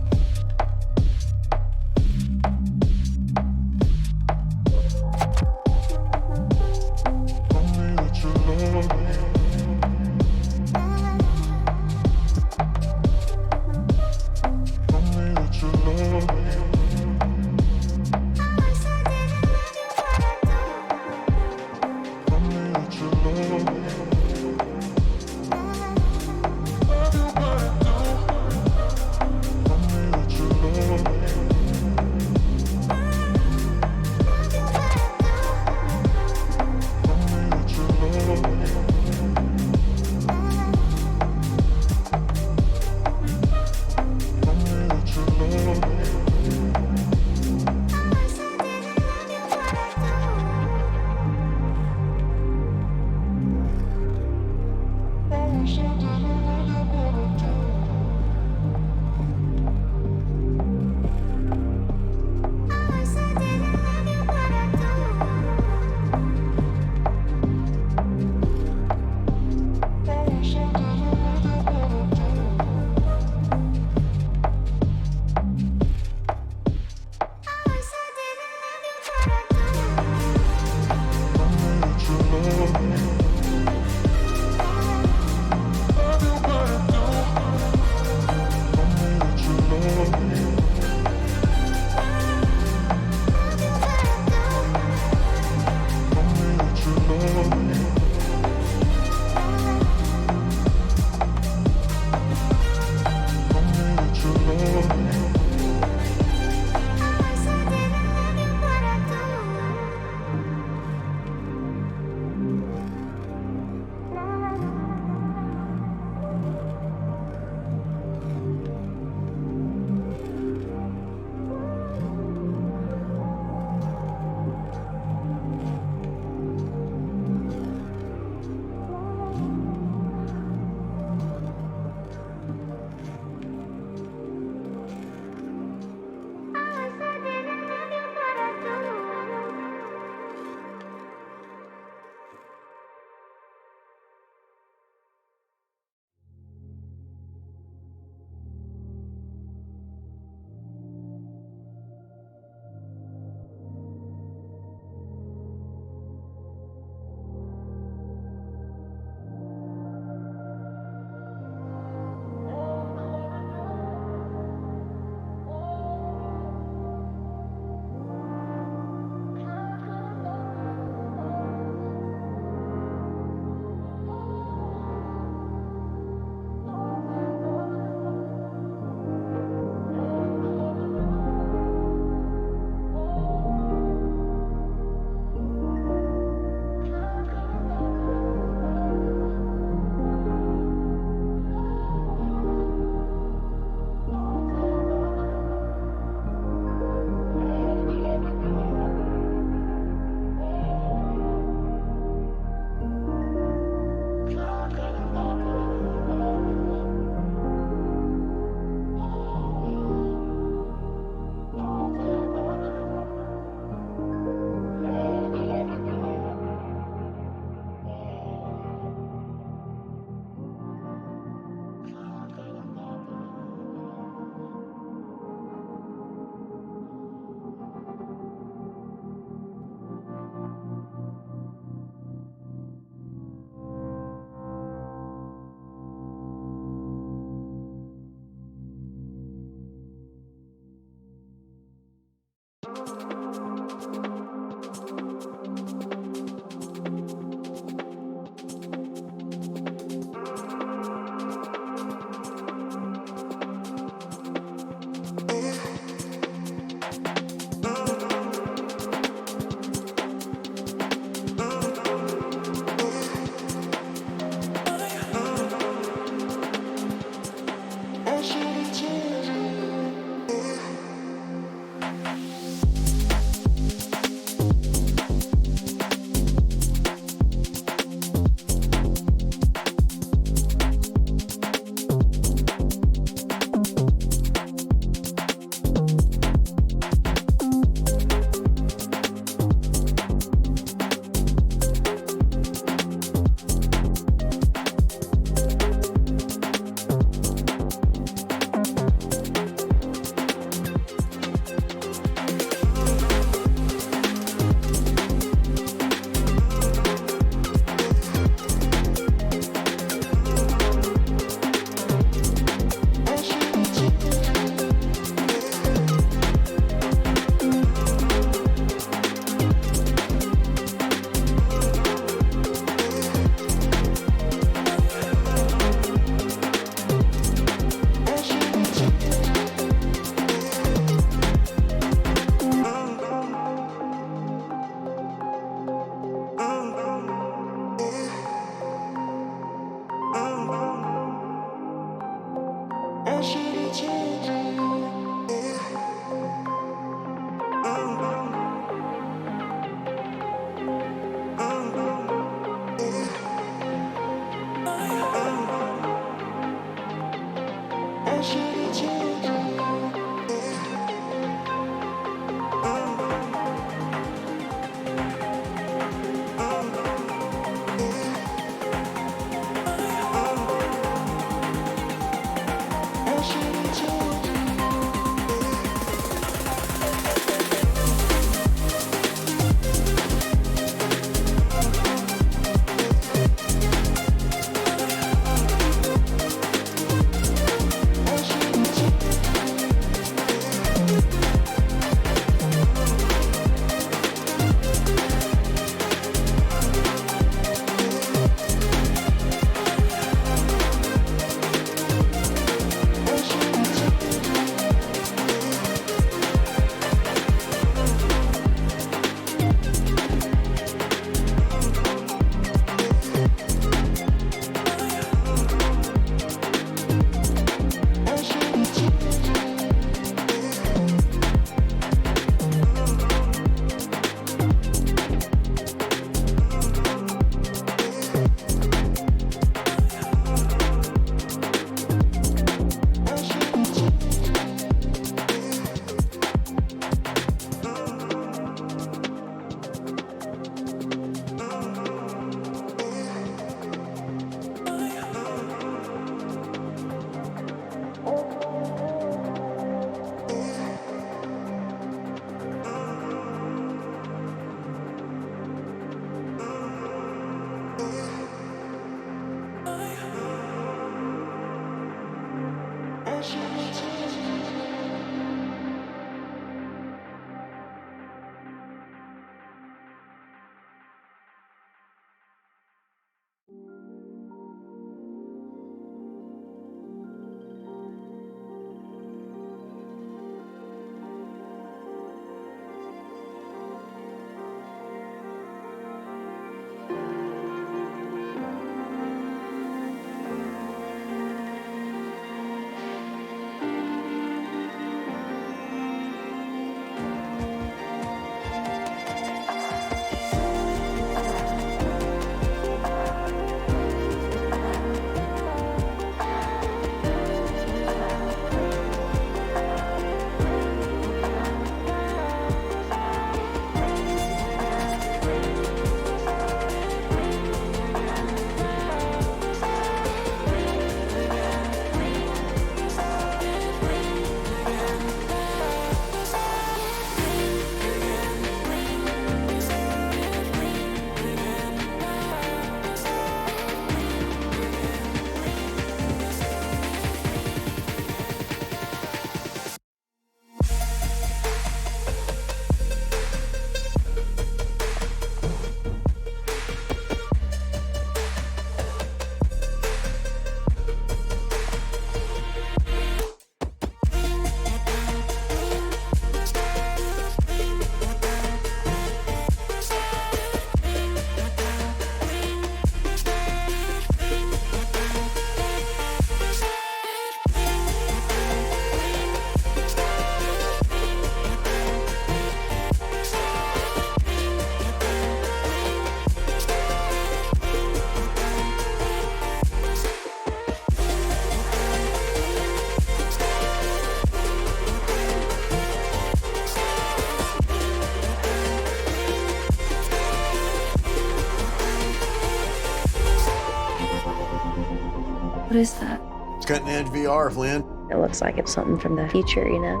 What is that? It's cutting edge VR, Flynn. It looks like it's something from the future, you know?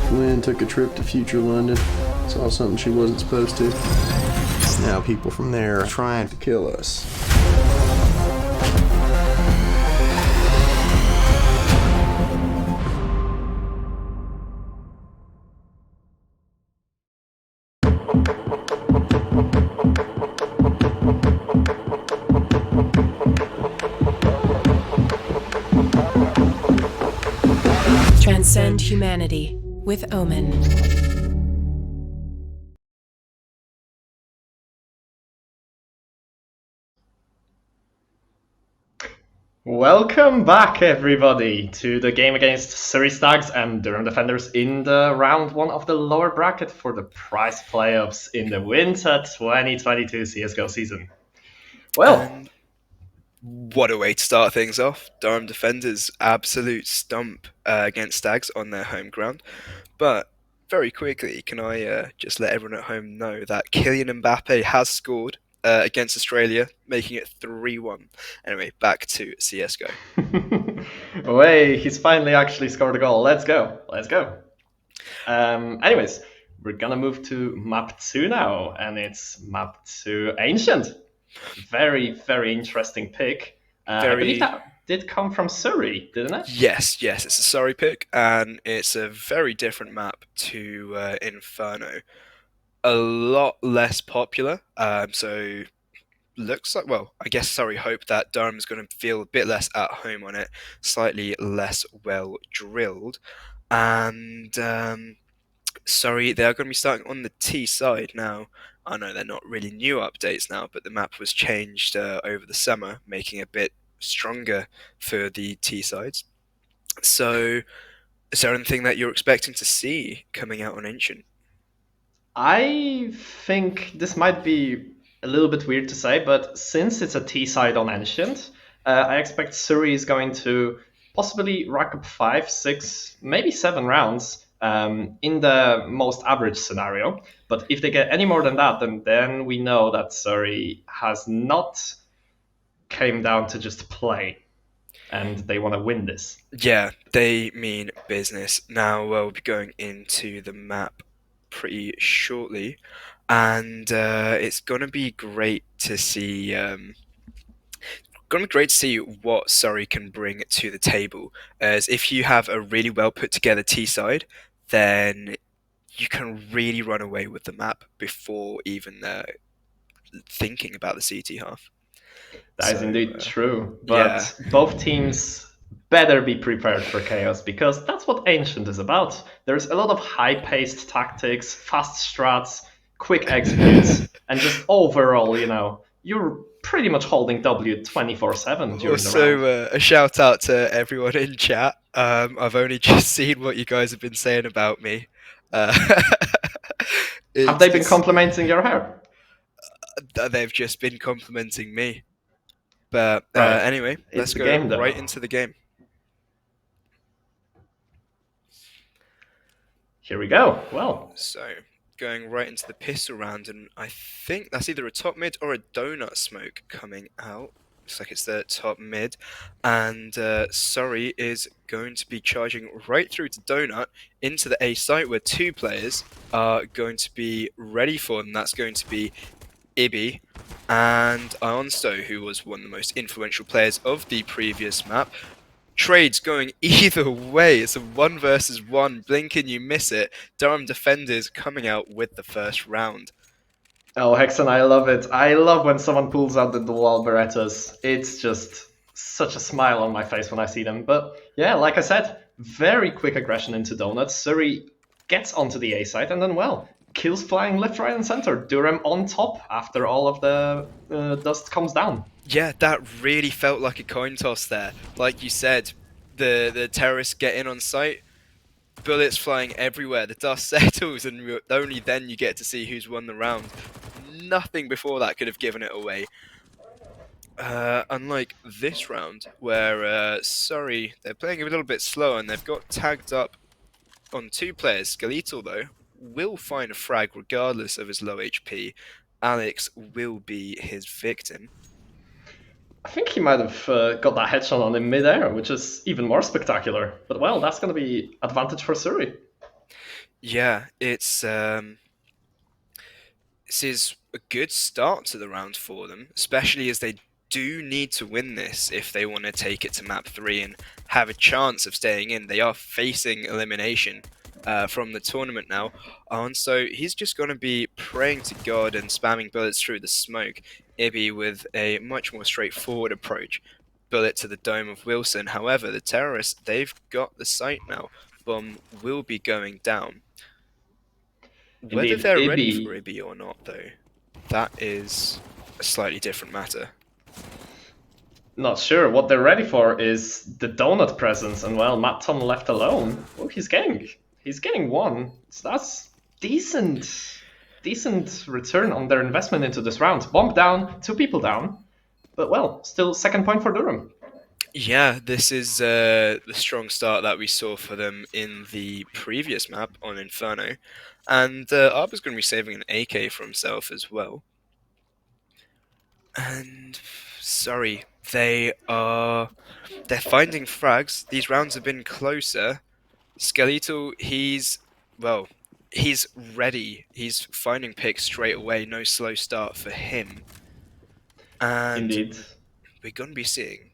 Flynn took a trip to future London, saw something she wasn't supposed to. Now people from there are trying to kill us. Transcend humanity with Omen. Welcome back, everybody, to the game against Surrey Stags and Durham Defenders in the round 1 of the lower bracket for the prize playoffs in the winter 2022 CSGO season. Well, And what a way to start things off. Durham Defenders absolute stump against Stags on their home ground. But very quickly, can I just let everyone at home know that Kylian Mbappe has scored against Australia, making it 3-1. Anyway, back to CSGO. Way, he's finally actually scored a goal. Let's go. Anyways, we're gonna move to map 2 now, and it's map 2 Ancient. Very, very interesting pick. I believe that did come from Surrey, didn't it? Yes, it's a Surrey pick, and it's a very different map to Inferno. A lot less popular, so looks like, well, I guess Surrey hope that Durham's going to feel a bit less at home on it, slightly less well drilled, and Surrey, they are going to be starting on the T side now. I know they're not really new updates now, but the map was changed over the summer, making it a bit stronger for the T sides. So, is there anything that you're expecting to see coming out on Ancient? I think this might be a little bit weird to say, but since it's a T side on Ancient, I expect Surrey is going to possibly rack up 5, 6, maybe 7 rounds in the most average scenario. But if they get any more than that, then we know that Surrey has not came down to just play, and they want to win this. Yeah, they mean business. Now we'll be going into the map pretty shortly, and it's gonna be great to see. Gonna be great to see what Surrey can bring to the table. As if you have a really well put together T side, then you can really run away with the map before even thinking about the CT half. That is indeed true, yeah. but both teams better be prepared for chaos, because that's what Ancient is about. There's a lot of high-paced tactics, fast strats, quick executes, and just overall, you're pretty much holding W 24/7 during the round. Also, a shout out to everyone in chat. I've only just seen what you guys have been saying about me. Have they been complimenting your hair? They've just been complimenting me. But Right. anyway, let's go right into the game. Here we go. Well, so going right into the pistol round, and I think that's either a top mid or a donut smoke coming out. Looks like it's the top mid, and Surrey is going to be charging right through to donut into the A site, where 2 players are going to be ready for them. That's going to be Ibby and Ionsto, who was one of the most influential players of the previous map. Trades going either way. It's a 1 versus 1. Blink and you miss it. Durham Defenders coming out with the first round. Oh, Hexen, I love it. I love when someone pulls out the dual Berettas. It's just such a smile on my face when I see them. But yeah, like I said, very quick aggression into Donuts. Surrey gets onto the A side and then, well, kills flying left, right, and center. Durham on top after all of the dust comes down. Yeah, that really felt like a coin toss there. Like you said, the terrorists get in on sight, bullets flying everywhere, the dust settles, and only then you get to see who's won the round. Nothing before that could have given it away. Unlike this round, where Surrey, they're playing a little bit slow and they've got tagged up on 2 players. Skeletal, though, will find a frag regardless of his low HP. Alex will be his victim. I think he might have got that headshot on in midair, which is even more spectacular. But well, that's going to be advantage for Surrey. Yeah, this is a good start to the round for them, especially as they do need to win this if they want to take it to map 3 and have a chance of staying in. They are facing elimination from the tournament now, and so he's just going to be praying to God and spamming bullets through the smoke. Ibby with a much more straightforward approach. Bullet to the dome of Wilson. However, the terrorists, they've got the site now. Bomb will be going down. Whether they're ready for Ibby or not, though, that is a slightly different matter. not sure. What they're ready for is the donut presence, and well, Matt Tom left alone. Oh, he's getting one. So that's decent return on their investment into this round. Bomb down, 2 people down, but well, still second point for Durham. Yeah, this is the strong start that we saw for them in the previous map on Inferno. And Arbor's going to be saving an AK for himself as well. And sorry, they're finding frags. These rounds have been closer. Skeletal, he's ready. He's finding picks straight away. No slow start for him. And Indeed. we're going to be seeing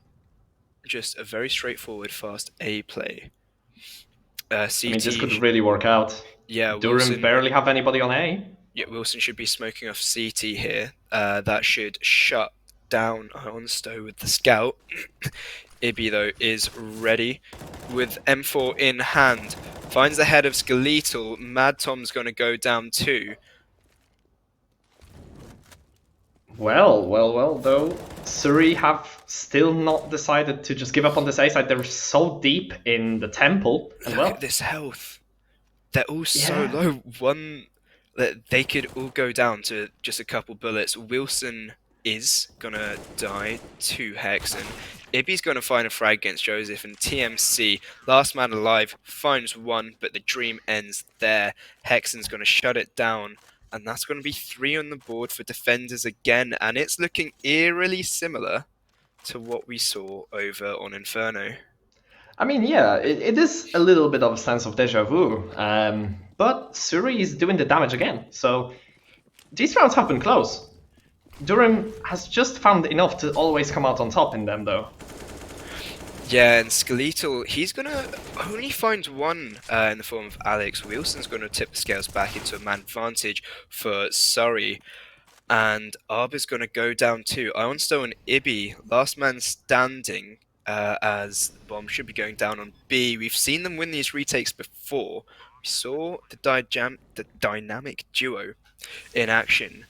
just a very straightforward fast A play. CT, I mean, this could really work out. yeah, Durham Wilson, barely have anybody on A. yeah, Wilson should be smoking off CT here. That should shut down Onsto with the scout. Ibby, though, is ready with M4 in hand. Finds the head of Skeletal. Mad Tom's going to go down too. Well, though, Surrey have still not decided to just give up on this A side. They're so deep in the temple. And Look well, at this health. They're all so Yeah. low. That they could all go down to just a couple bullets. Wilson is gonna die to Hexen. Ibby's gonna find a frag against Joseph, and TMC, last man alive, finds one, but the dream ends there. Hexen's gonna shut it down, and that's gonna be 3 on the board for defenders again, and it's looking eerily similar to what we saw over on Inferno. I mean, yeah, it is a little bit of a sense of deja vu. But Surrey is doing the damage again. So these rounds have been close. Durham has just found enough to always come out on top in them, though. Yeah, and Skeletal, he's gonna only find one in the form of Alex. Wilson's gonna tip the scales back into a man advantage for Surrey. And Arbor's gonna go down too. Ionstone and Ibby, last man standing, as the bomb should be going down on B. We've seen them win these retakes before. We saw the dynamic duo in action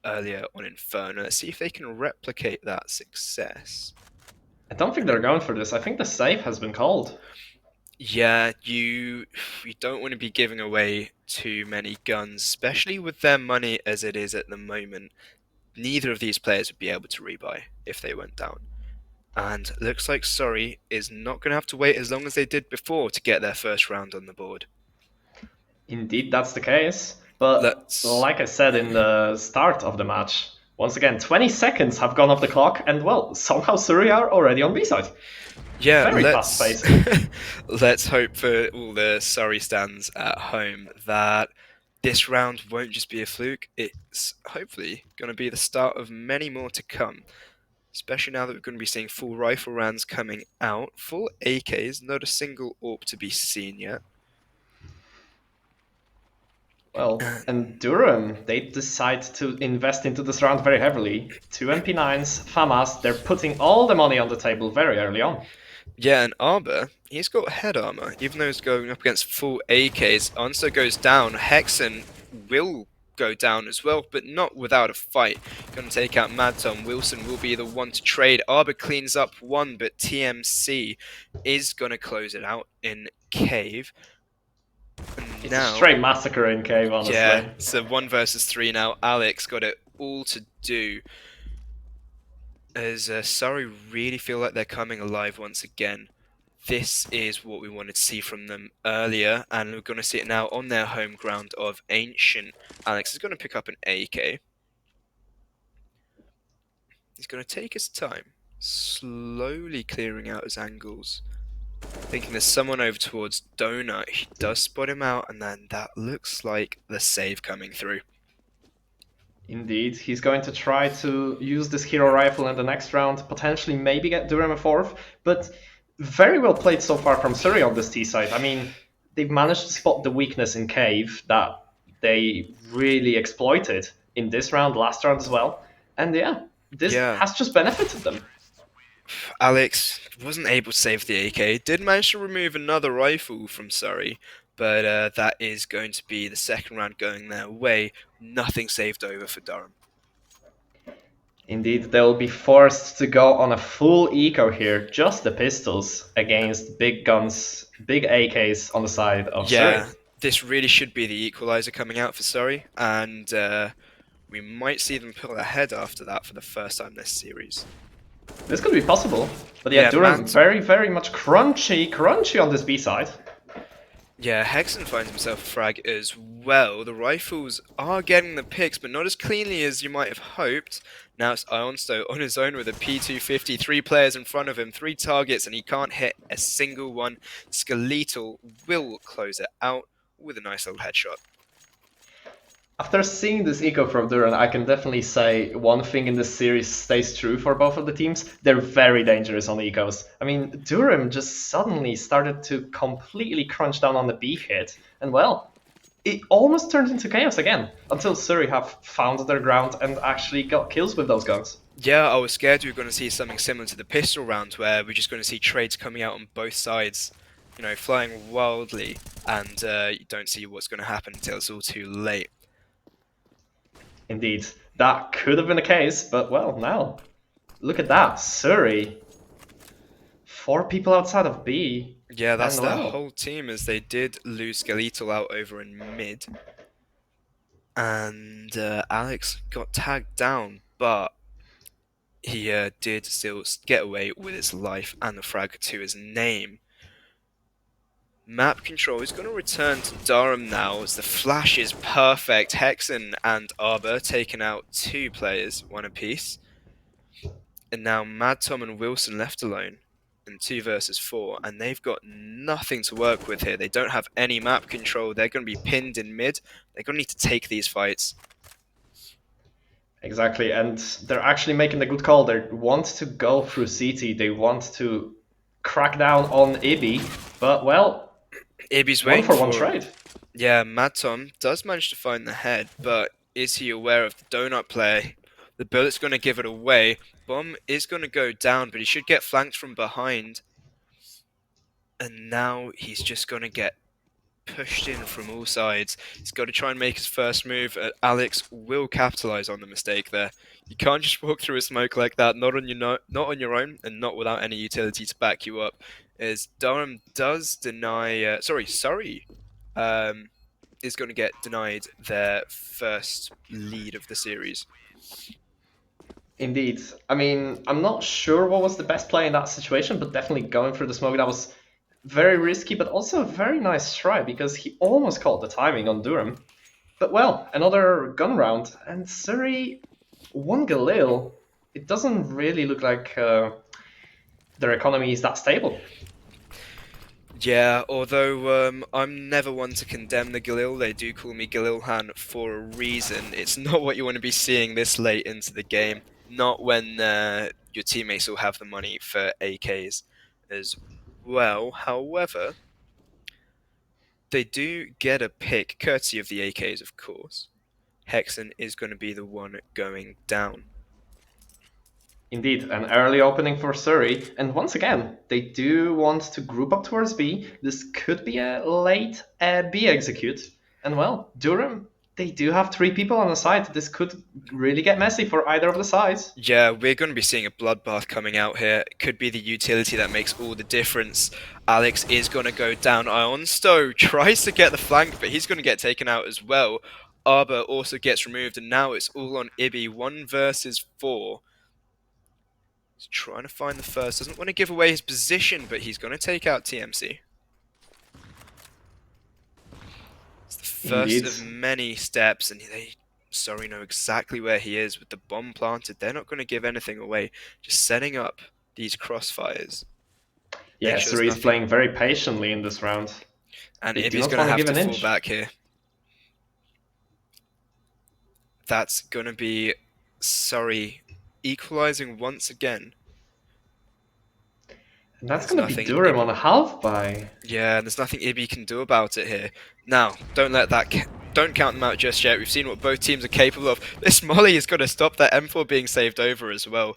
earlier on Inferno. Let's see if they can replicate that success. I don't think they're going for this. I think the save has been called. Yeah, you don't want to be giving away too many guns, especially with their money as it is at the moment. Neither of these players would be able to rebuy if they went down. And looks like Surrey is not going to have to wait as long as they did before to get their first round on the board. Indeed, that's the case. But like I said in the start of the match, once again, 20 seconds have gone off the clock, and well, somehow Surrey are already on B side. Yeah, Very fast-paced. let's hope for all the Surrey stands at home that this round won't just be a fluke. It's hopefully going to be the start of many more to come. Especially now that we're going to be seeing full rifle rounds coming out. Full AKs, not a single AWP to be seen yet. Well, and Durham, they decide to invest into this round very heavily. 2 MP9s, FAMAS, they're putting all the money on the table very early on. Yeah, and Arbor, he's got head armor, even though he's going up against full AKs. Onso goes down, Hexen will go down as well, but not without a fight. Going to take out Mad Tom. Wilson will be the one to trade. Arbor cleans up one, but TMC is going to close it out in Cave. It's a straight massacre in Cave, honestly. Yeah, so 1 versus 3 now. Alex got it all to do. As Surrey really feel like they're coming alive once again. This is what we wanted to see from them earlier, and we're going to see it now on their home ground of Ancient. Alex is going to pick up an AK. He's going to take his time, slowly clearing out his angles. Thinking there's someone over towards Donut. He does spot him out, and then that looks like the save coming through. Indeed, he's going to try to use this hero rifle in the next round, potentially maybe get Durham a 4th, but very well played so far from Surrey on this T side. I mean, they've managed to spot the weakness in Cave that they really exploited in this round, last round as well, and yeah, this has just benefited them. Alex wasn't able to save the AK, did manage to remove another rifle from Surrey, but that is going to be the second round going their way. Nothing saved over for Durham. Indeed, they'll be forced to go on a full eco here, just the pistols, against big guns, big AKs on the side of Surrey. Yeah, this really should be the equalizer coming out for Surrey, and we might see them pull ahead after that for the first time this series. This could be possible, but yeah, Yeah, Durham Matt. very much crunchy on this B side. Yeah, Hexen finds himself a frag as well. The rifles are getting the picks, but not as cleanly as you might have hoped. Now it's Ionsto on his own with a P250, 3 players in front of him, 3 targets, and he can't hit a single one. Skeletal will close it out with a nice little headshot. After seeing this eco from Durham, I can definitely say one thing in this series stays true for both of the teams. They're very dangerous on ecos. I mean, Durham just suddenly started to completely crunch down on the B hit, and well, it almost turned into chaos again, until Surrey have found their ground and actually got kills with those guns. Yeah, I was scared we were going to see something similar to the pistol round, where we're just going to see trades coming out on both sides, you know, flying wildly, and you don't see what's going to happen until it's all too late. Indeed, that could have been the case, but well, now, look at that, Surrey. 4 people outside of B. Yeah, that's and their well, whole team, as they did lose Skeletal out over in mid. And Alex got tagged down, but he did still get away with his life and the frag to his name. Map control is going to return to Durham now, as the flash is perfect. Hexen and Arbor taking out 2 players, 1 apiece. And now Mad Tom and Wilson left alone in 2 versus 4, and they've got nothing to work with here. They don't have any map control. They're going to be pinned in mid. They're going to need to take these fights. exactly, and they're actually making the good call. They want to go through CT. They want to crack down on Ibby, but well, Ibby's one waiting for one trade. Yeah, Mad Tom does manage to find the head, but is he aware of the donut play? The bullet's going to give it away. Bomb is going to go down, but he should get flanked from behind. And now he's just going to get pushed in from all sides. He's got to try and make his first move. Alex will capitalize on the mistake there. You can't just walk through a smoke like that, not on your own, and not without any utility to back you up. As Durham does deny, Surrey is going to get denied their first lead of the series. Indeed. I mean, I'm not sure what was the best play in that situation, but definitely going through the smoke, that was very risky, but also a very nice try, because he almost caught the timing on Durham. But well, another gun round, and Surrey won Galil. It doesn't really look like their economy is that stable. Yeah, although I'm never one to condemn the Galil, they do call me Galilhan for a reason. It's not what you want to be seeing this late into the game. Not when your teammates will have the money for AKs as well. However, they do get a pick, courtesy of the AKs, of course. Hexen is going to be the one going down. Indeed, an early opening for Surrey, and once again, they do want to group up towards B. This could be a late B execute, and well, Durham, they do have 3 people on the side. This could really get messy for either of the sides. Yeah, we're going to be seeing a bloodbath coming out here. It could be the utility that makes all the difference. Alex is going to go down. Ionsto tries to get the flank, but he's going to get taken out as well. Arbor also gets removed, and now it's all on Ibby. 1 versus 4. He's trying to find the first. Doesn't want to give away his position, but he's going to take out TMC. It's the first Indeed. of many steps, and they know exactly where he is with the bomb planted. They're not going to give anything away. Just setting up these crossfires. Yeah, sure Surrey is playing very patiently in this round. And They do Ibby's not going to wanna have give to an fall inch. back here. That's going to be Surrey equalizing once again. And that's There's going to be nothing Durham on a half by. Yeah, and there's nothing Ibby can do about it here. Now, don't count them out just yet. We've seen what both teams are capable of. This Molly is going to stop that M4 being saved over as well.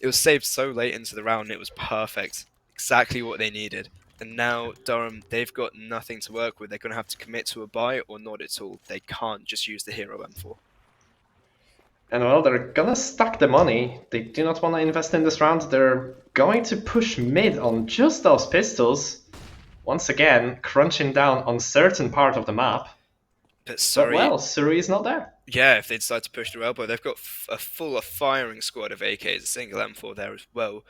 It was saved so late into the round, it was perfect. Exactly what they needed. And now, Durham, they've got nothing to work with. They're going to have to commit to a buy or not at all. They can't just use the hero M4. And well, they're gonna stack the money. They do not want to invest in this round. They're going to push mid on just those pistols. Once again, crunching down on certain part of the map. But But sorry, well, Suri is not there. yeah, if they decide to push through elbow, they've got a full firing squad of AKs, a single M4 there as well,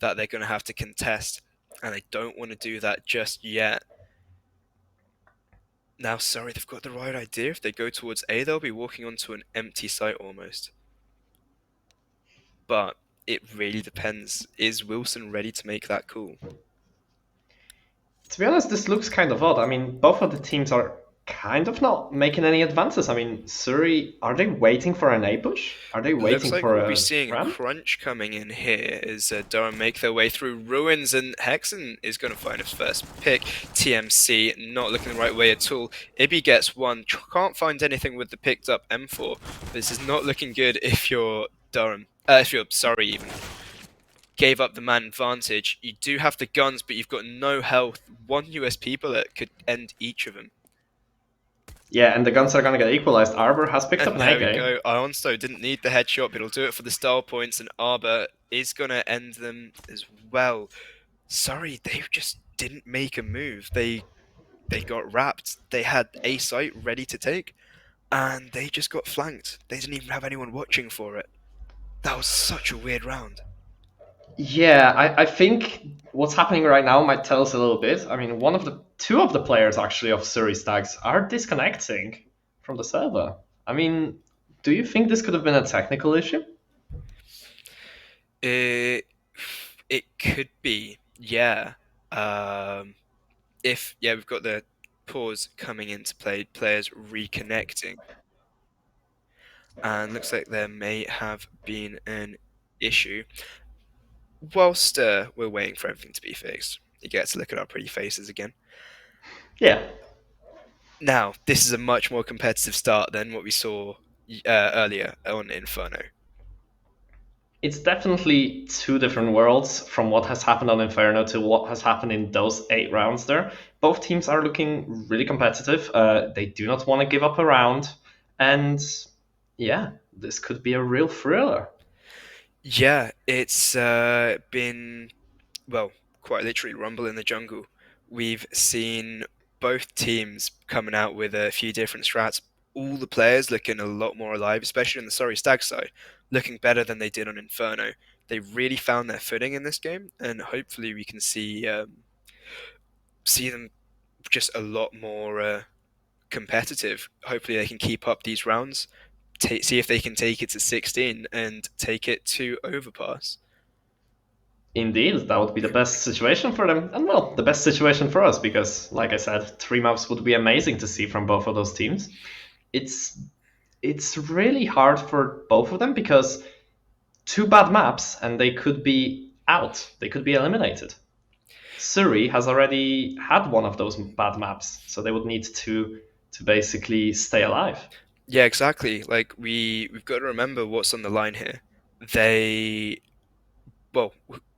that they're going to have to contest, and they don't want to do that just yet. Now, sorry, they've got the right idea. If they go towards A, they'll be walking onto an empty site almost. But it really depends. Is Wilson ready to make that call? To be honest, this looks kind of odd. I mean, both of the teams are kind of not making any advances. I mean, Suri, are they waiting for an A push? Are they Looks waiting like for we'll a be seeing a ram? crunch coming in here as Durham make their way through Ruins, and Hexen is going to find his first pick. TMC not looking the right way at all. Ibby gets one, can't find anything with the picked up M4. This is not looking good if you're Durham. If you're sorry, even. Gave up the man advantage. You do have the guns, but you've got no health. One USP bullet could end each of them. Yeah, and the guns are gonna get equalized. Arbor has picked up And an there we AK. go. Ionsto didn't need the headshot, but he'll do it for the style points, and Arbor is going to end them as well. Sorry, they just didn't make a move. They got wrapped. They had a site ready to take, and they just got flanked. They didn't even have anyone watching for it. That was such a weird round. Yeah, I think what's happening right now might tell us a little bit. I mean, two of the players actually of Suri Stags are disconnecting from the server. I mean, do you think this could have been a technical issue? It could be, yeah. We've got the pause coming into play, players reconnecting. And looks like there may have been an issue. Whilst we're waiting for everything to be fixed, you get to look at our pretty faces again. Yeah, Now, this is a much more competitive start than what we saw earlier on Inferno. it's definitely two different worlds from what has happened on Inferno to what has happened in those 8 rounds there. Both teams are looking really competitive. They do not want to give up a round. And yeah, this could be a real thriller. Yeah, it's been, well, quite literally rumble in the jungle. We've seen both teams coming out with a few different strats. All the players looking a lot more alive, especially on the Sorry Stag side, looking better than they did on Inferno. They really found their footing in this game, and hopefully we can see them just a lot more competitive. Hopefully they can keep up these rounds, see if they can take it to 16 and take it to Overpass. Indeed, that would be the best situation for them. And well, the best situation for us because, like I said, 3 maps would be amazing to see from both of those teams. It's really hard for both of them because 2 bad maps and they could be out. They could be eliminated. Suri has already had one of those bad maps, so they would need to basically stay alive. Yeah, exactly. Like we've got to remember what's on the line here. Well,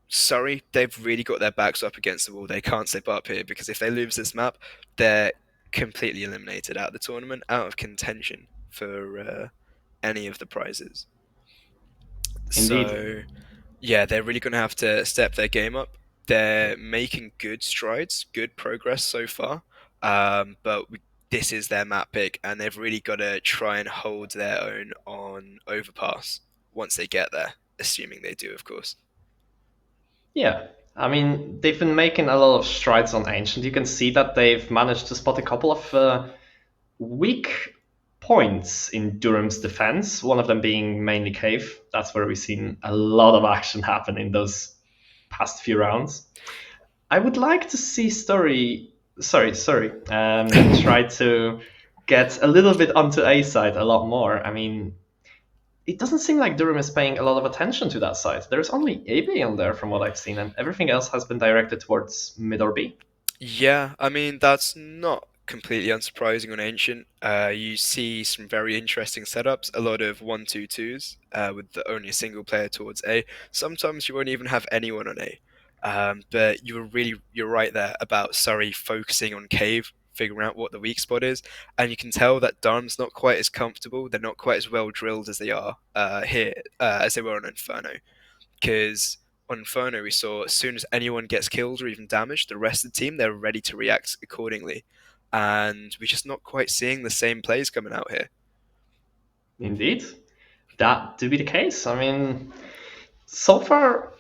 sorry, they've really got their backs up against the wall. They can't slip up here because if they lose this map, they're completely eliminated out of the tournament, out of contention for any of the prizes. Indeed. So, yeah, they're really going to have to step their game up. They're making good strides, good progress so far, but this is their map pick, and they've really got to try and hold their own on Overpass once they get there, assuming they do, of course. Yeah, I mean, they've been making a lot of strides on Ancient. You can see that they've managed to spot a couple of weak points in Durham's defense, one of them being mainly Cave. That's where we've seen a lot of action happen in those past few rounds. I would like to see try to get a little bit onto A side a lot more. I mean, it doesn't seem like Durham is paying a lot of attention to that side. There's only AB on there from what I've seen, and everything else has been directed towards mid or B. Yeah, I mean, that's not completely unsurprising on Ancient. You see some very interesting setups, a lot of 1-2-2s with only a single player towards A. Sometimes you won't even have anyone on A. But you're right there about Surrey focusing on Cave figuring out what the weak spot is, and you can tell that Durham's not quite as comfortable. They're not quite as well drilled as they are here, as they were on Inferno. Because on Inferno, we saw as soon as anyone gets killed or even damaged, the rest of the team, they're ready to react accordingly. And we're just not quite seeing the same plays coming out here. Indeed, that to be the case. I mean, so far,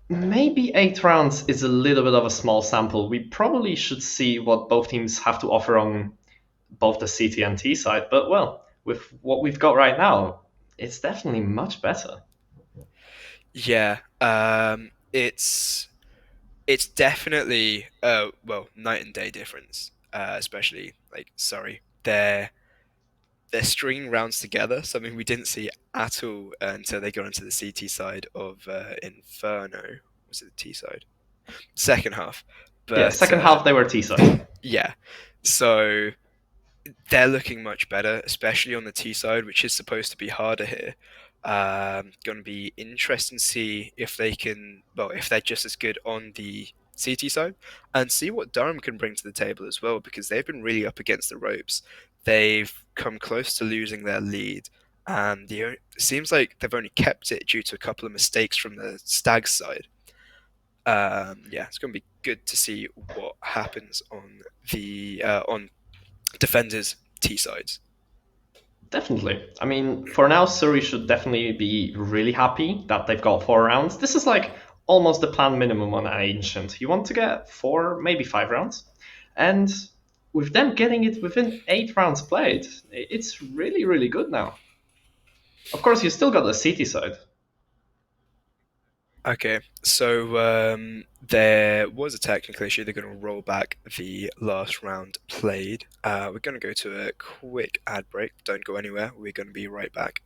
maybe 8 rounds is a little bit of a small sample. We probably should see what both teams have to offer on both the CT and T side. But well, with what we've got right now, it's definitely much better. Yeah, it's definitely well, night and day difference. Especially like sorry, they're stringing rounds together, something we didn't see at all until they got into the CT side of Inferno. Was it the T side? Second half. But Yeah, second half they were T side. yeah, so they're looking much better, especially on the T side, which is supposed to be harder here. Going to be interesting to see if they can, well, if they're just as good on the CT side, and see what Durham can bring to the table as well, because they've been really up against the ropes. They've come close to losing their lead, and it seems like they've only kept it due to a couple of mistakes from the Stags side. Yeah, it's going to be good to see what happens on the on defenders T sides. Definitely. I mean, for now, Surrey should definitely be really happy that they've got 4 rounds. This is like almost the planned minimum on Ancient. You want to get 4, maybe 5 rounds. And with them getting it within 8 rounds played, it's really, really good now. Of course, you still got the CT side. Okay, so there was a technical issue. They're going to roll back the last round played. We're going to go to a quick ad break. Don't go anywhere. We're going to be right back.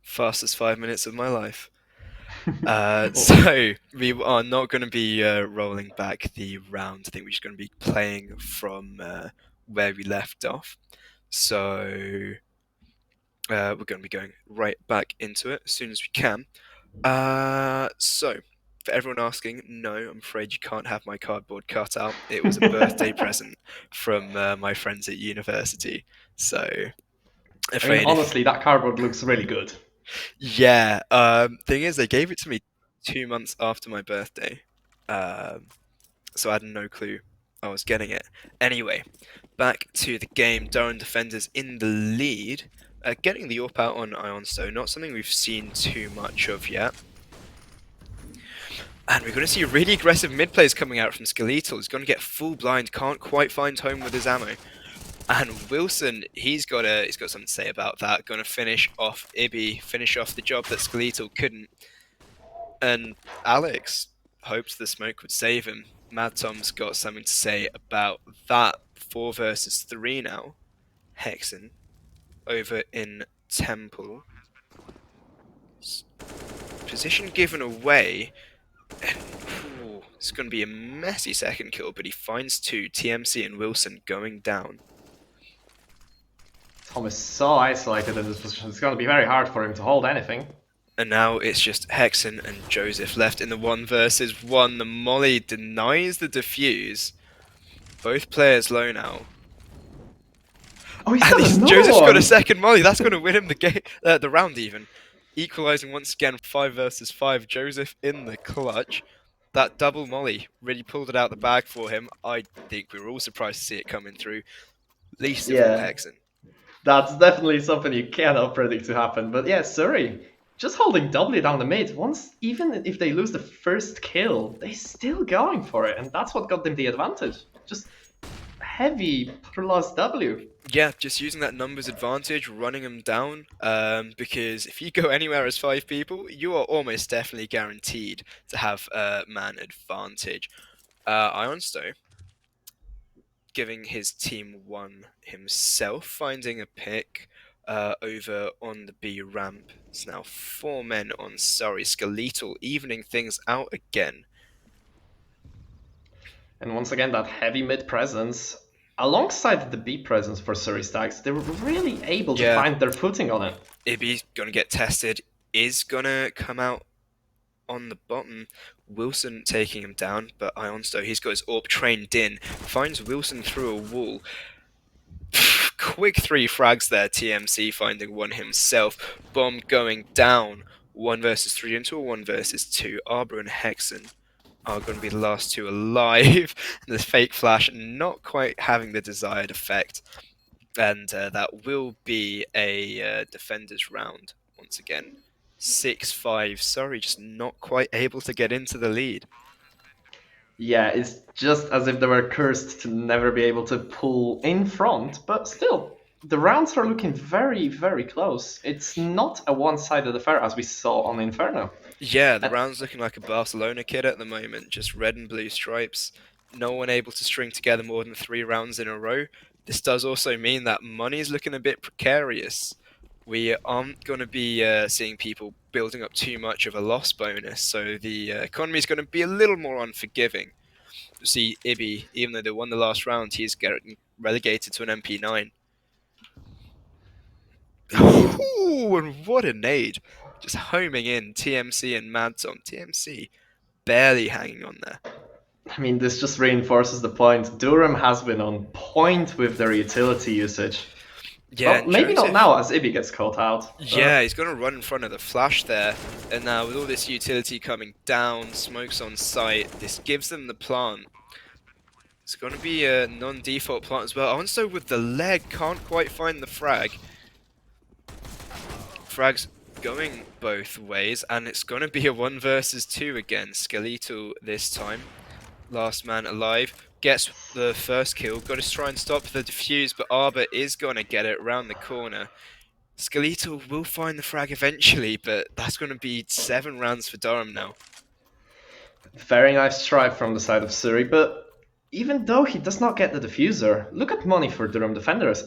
Fastest 5 minutes of my life. So we are not going to be rolling back the round. I think we're just going to be playing from where we left off. So we're going to be going right back into it as soon as we can. So for everyone asking, no, I'm afraid you can't have my cardboard cut out. It was a birthday present from my friends at university. So I mean, honestly, that cardboard looks really good. Yeah. Thing is, they gave it to me 2 months after my birthday, so I had no clue I was getting it. Anyway, back to the game. Durham defenders in the lead, getting the AWP out on Ionsto. Not something we've seen too much of yet. And we're going to see really aggressive mid plays coming out from Skeletal. He's going to get full blind, can't quite find home with his ammo. And Wilson, he's got something to say about that. Going to finish off Ibby, finish off the job that Skeletal couldn't. And Alex hoped the smoke would save him. Mad Tom's got something to say about that. 4 versus 3 now. Hexen over in Temple. Position given away. And, it's going to be a messy second kill, but he finds 2. TMC and Wilson going down. Tom is so isolated in this position. It's going to be very hard for him to hold anything. And now it's just Hexen and Joseph left in the 1 versus 1. The Molly denies the defuse. Both players low now. Oh, he's At got least another Joseph's got one! a second Molly. That's going to win him the round even. Equalising once again, 5 versus 5. Joseph in the clutch. That double Molly really pulled it out the bag for him. I think we were all surprised to see it coming through. Least of all Yeah. Hexen. That's definitely something you cannot predict to happen. But yeah, Surrey, just holding W down the mid. Once, even if they lose the first kill, they're still going for it. And that's what got them the advantage. Just heavy plus W. Yeah, just using that numbers advantage, running them down, because if you go anywhere as 5 people, you are almost definitely guaranteed to have a man advantage. Ionsto giving his team 1 himself, finding a pick over on the B ramp. It's now 4 men on Surrey. Skeletal evening things out again. And once again, that heavy mid presence, alongside the B presence for Surrey Stags, they were really able to find their footing on it. Ibby's gonna get tested, is gonna come out on the bottom. Wilson taking him down, but Ionsto, he's got his AWP trained in, finds Wilson through a wall. Quick 3 frags there, TMC finding 1 himself. Bomb going down. 1 versus 3 into a 1 versus 2. Arbor and Hexen are going to be the last 2 alive. The fake flash not quite having the desired effect. And that will be a defender's round once again. 6-5. Sorry, just not quite able to get into the lead. Yeah, it's just as if they were cursed to never be able to pull in front, but still, the rounds are looking very, very close. It's not a one-sided affair as we saw on Inferno. Yeah, the round's looking like a Barcelona kid at the moment, just red and blue stripes. No one able to string together more than 3 rounds in a row. This does also mean that money's looking a bit precarious. We aren't going to be seeing people building up too much of a loss bonus, so the economy is going to be a little more unforgiving. See, Ibby, even though they won the last round, he's getting relegated to an MP9. Ooh, and what a nade! Just homing in TMC and Madson. TMC barely hanging on there. I mean, this just reinforces the point. Durham has been on point with their utility usage. Yeah, well, maybe Joseph, not now as Ibby gets caught out. Yeah, he's going to run in front of the flash there. And now with all this utility coming down, smokes on site, this gives them the plant. It's going to be a non-default plant as well. Also with the leg, can't quite find the frag. Frag's going both ways, and it's going to be a 1 versus 2 again. Skeletal this time. Last man alive. Gets the first kill. Got to try and stop the defuse, but Arbor is going to get it around the corner. Skeletal will find the frag eventually, but that's going to be 7 rounds for Durham now. Very nice try from the side of Surrey, but even though he does not get the diffuser, look at money for Durham defenders.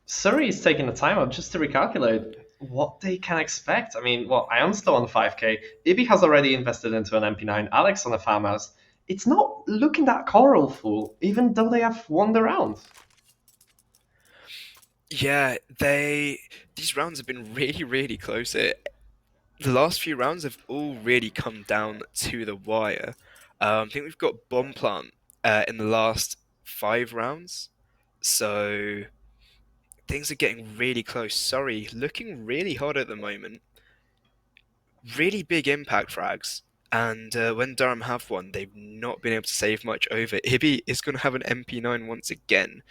Surrey is taking the time out just to recalculate what they can expect. I mean, well, I am still on 5k. Ibby has already invested into an MP9. Alex on a farmhouse. It's not looking that colorful, even though they have won the round. Yeah, these rounds have been really, really close. The last few rounds have all really come down to the wire. I think we've got bomb plant in the last 5 rounds, so things are getting really close. Sorry, looking really hot at the moment. Really big impact frags. And when Durham have one, they've not been able to save much over. Ibby is going to have an MP9 once again.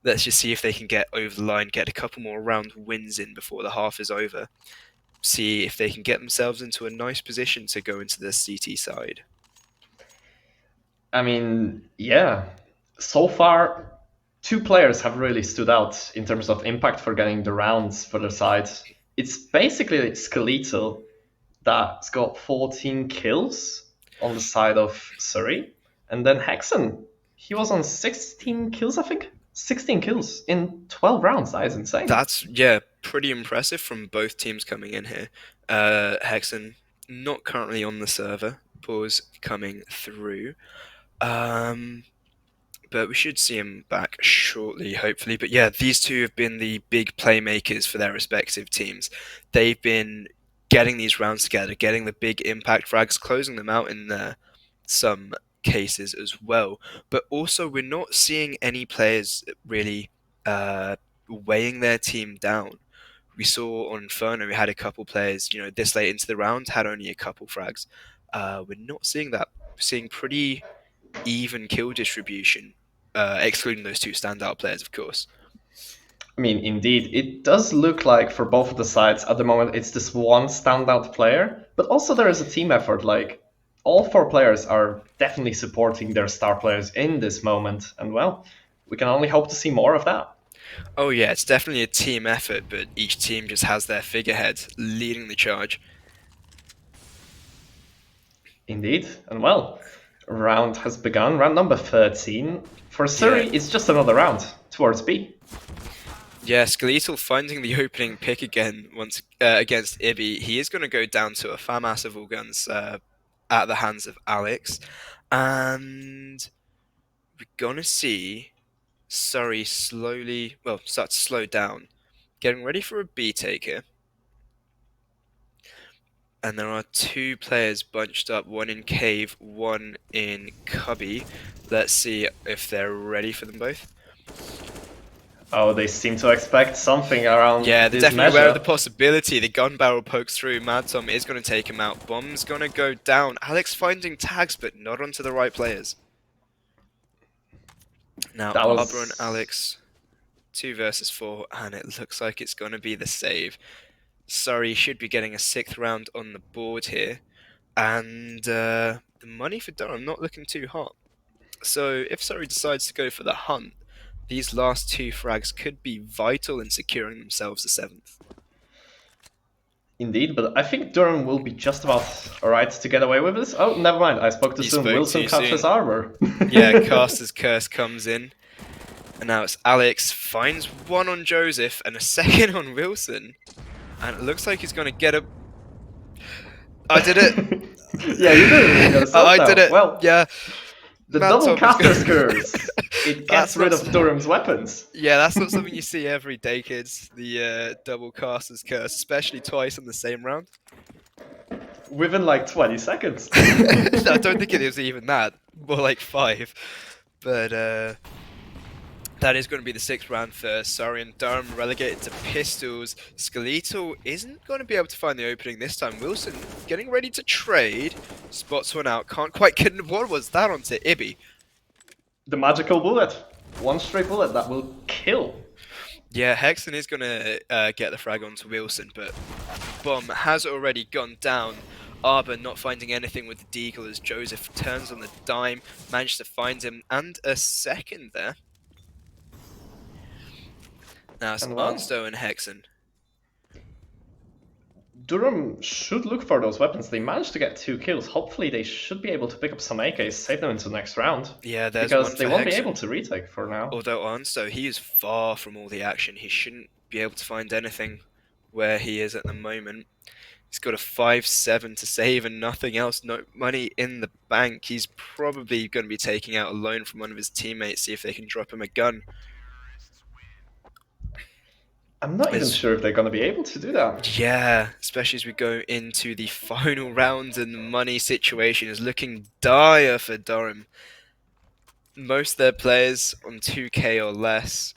Let's just see if they can get over the line, get a couple more round wins in before the half is over. See if they can get themselves into a nice position to go into the CT side. I mean, yeah. So far, 2 players have really stood out in terms of impact for getting the rounds for their side. It's basically Skeletal that's got 14 kills on the side of Surrey. And then Hexen, he was on 16 kills, I think. 16 kills in 12 rounds. That is insane. That's, yeah, pretty impressive from both teams coming in here. Hexen, not currently on the server. Pause coming through. but we should see him back shortly, hopefully. But yeah, these two have been the big playmakers for their respective teams. They've been getting these rounds together, getting the big impact frags, closing them out in some cases as well. But also, we're not seeing any players really weighing their team down. We saw on Inferno, we had a couple players, this late into the round, had only a couple frags. We're not seeing that. We're seeing pretty even kill distribution, excluding those two standout players, of course. I mean, indeed, it does look like for both of the sides at the moment it's this one standout player, but also there is a team effort. Like, all four players are definitely supporting their star players in this moment, and well, we can only hope to see more of that. Oh yeah, it's definitely a team effort, but each team just has their figurehead leading the charge. Indeed, and well, round has begun, round number 13. For Suri, Yeah. it's just another round towards B. Yeah, Skeletal finding the opening pick again once against Ibby. He is going to go down to a FAMAS of all guns at the hands of Alex. And we're going to see Surrey start to slow down. Getting ready for a B take here. And there are two players bunched up, one in Cave, one in Cubby. Let's see if they're ready for them both. Oh, they seem to expect something around Yeah, they're this definitely measure. aware of the possibility. The gun barrel pokes through. Mad Tom is going to take him out. Bomb's going to go down. Alex finding tags, but not onto the right players. Now, That was- Barbara and Alex, 2 versus 4, and it looks like it's going to be the save. Surrey should be getting a 6th round on the board here. And the money for Durham not looking too hot. So if Surrey decides to go for the hunt, these last 2 frags could be vital in securing themselves the 7th. Indeed, but I think Durham will be just about alright to get away with this. Oh, never mind, I spoke too You soon. spoke Wilson too cut soon. his armor. Yeah, Caster's Curse comes in. And now it's Alex, finds one on Joseph and a second on Wilson. And it looks like he's going to get a... I did it! Yeah, you did. You got a self I now. did it! Well, Yeah. the Mad double Tom is caster's gonna- curse. It That's gets rid not- of Durham's weapons. Yeah, that's not something you see every day, kids. The double Caster's Curse, especially twice in the same round. Within like 20 seconds. I don't think it was even that. More like 5. But that is going to be the 6th round for Surrey and Durham, relegated to pistols. Skeletal isn't going to be able to find the opening this time. Wilson getting ready to trade. Spots one out. Can't quite get... What was that onto Ibby? The magical bullet. One straight bullet that will kill. Yeah, Hexen is going to get the frag onto Wilson, but Bomb has already gone down. Arbor not finding anything with the deagle as Joseph turns on the dime, managed to find him, and a second there. Now it's And well- Arnstow and Hexen. Durham should look for those weapons. They managed to get 2 kills. Hopefully they should be able to pick up some AKs, save them into the next round. Yeah, there's Because one they for won't be Hexen. able to retake for now. Although Arnstow, he is far from all the action. He shouldn't be able to find anything where he is at the moment. He's got a 5-7 to save and nothing else. No money in the bank. He's probably going to be taking out a loan from one of his teammates, see if they can drop him a gun. I'm not even It's- sure if they're going to be able to do that. Yeah, especially as we go into the final round and the money situation is looking dire for Durham. Most of their players on 2k or less,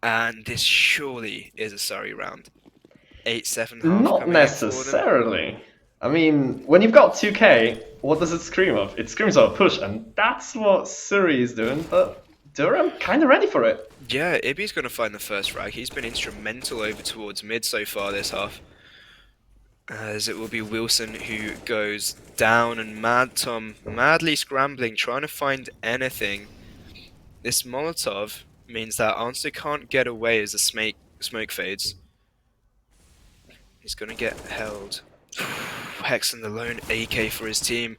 and this surely is a Surrey round. 8-7 half Not coming in for them. necessarily. I mean, when you've got 2k, what does it scream of? It screams of a push, and that's what Suri is doing, but Durham kind of ready for it. Yeah, Ibby's going to find the first frag. He's been instrumental over towards mid so far this half. As it will be Wilson who goes down, and Mad Tom madly scrambling, trying to find anything. This Molotov means that Arnster can't get away as the smoke fades. He's going to get held. Hexen the lone AK for his team.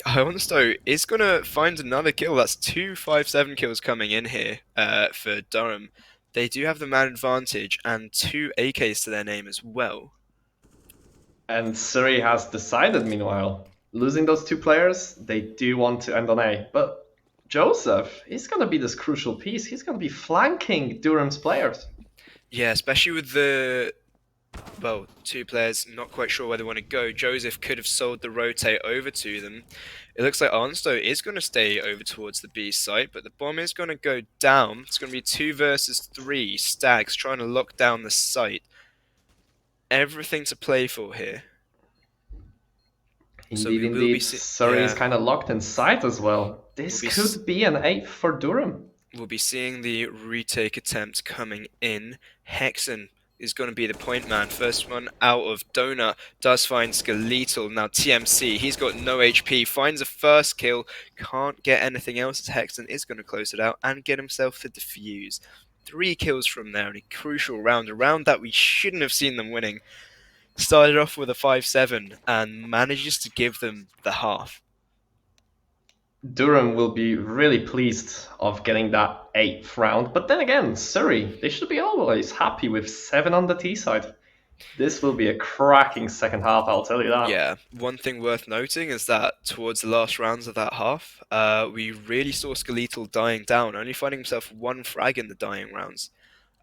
Arnstow is going to find another kill. That's 2 5-7 kills coming in here for Durham. They do have the man advantage and 2 AKs to their name as well. And Suri has decided, meanwhile, losing those 2 players, they do want to end on A. But Joseph, he's going to be this crucial piece. He's going to be flanking Durham's players. Yeah, especially with the, well, two players not quite sure where they want to go. Joseph could have sold the rotate over to them. It looks like Arnstow is going to stay over towards the B site, but the bomb is going to go down. It's going to be 2 versus 3. Stags trying to lock down the site. Everything to play for here. So Indeed, we will indeed. be Surrey is kind of locked inside as well. This could be an 8 for Durham. We'll be seeing the retake attempt coming in. Hexen is going to be the point man. First one out of Donut does find Skeletal. Now TMC, he's got no HP, finds a first kill, can't get anything else as Hexen is going to close it out and get himself the defuse. 3 kills from there in a crucial round, a round that we shouldn't have seen them winning. Started off with a 5-7 and manages to give them the half. Durham will be really pleased of getting that 8th round, but then again, Surrey, they should be always happy with 7 on the T side. This will be a cracking second half, I'll tell you that. Yeah, one thing worth noting is that towards the last rounds of that half, we really saw Skeletal dying down, only finding himself 1 frag in the dying rounds.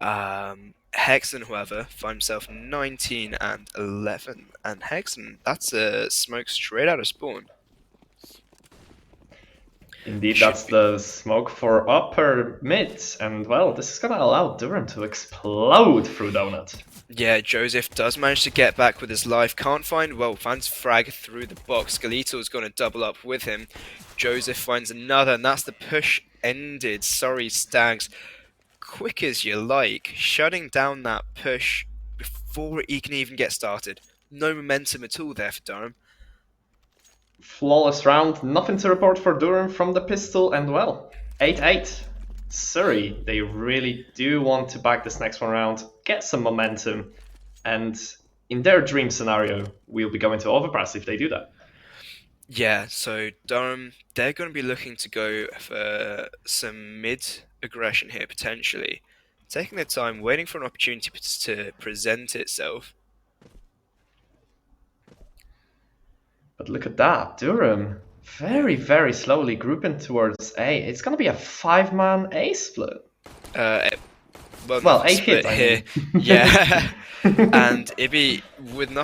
Hexen, however, found himself 19 and 11, and Hexen, that's a smoke straight out of spawn. Indeed, that's the smoke for upper mid, and well, this is going to allow Durham to explode through Donut. Yeah, Joseph does manage to get back with his life, can't find, well, finds frag through the box. Skeletal's going to double up with him. Joseph finds another, and that's the push ended. Sorry, Stags. Quick as you like, shutting down that push before he can even get started. No momentum at all there for Durham. Flawless round, nothing to report for Durham from the pistol, and well, 8-8. Surrey, they really do want to back this next one round, get some momentum, and in their dream scenario, we'll be going to overpass if they do that. Yeah, so Durham, they're going to be looking to go for some mid-aggression here, potentially. Taking their time, waiting for an opportunity to present itself. But look at that, Durham, very, very slowly grouping towards A. It's going to be a 5-man A split. Well, A split hit, I here. mean. Yeah. And it'd be with nothing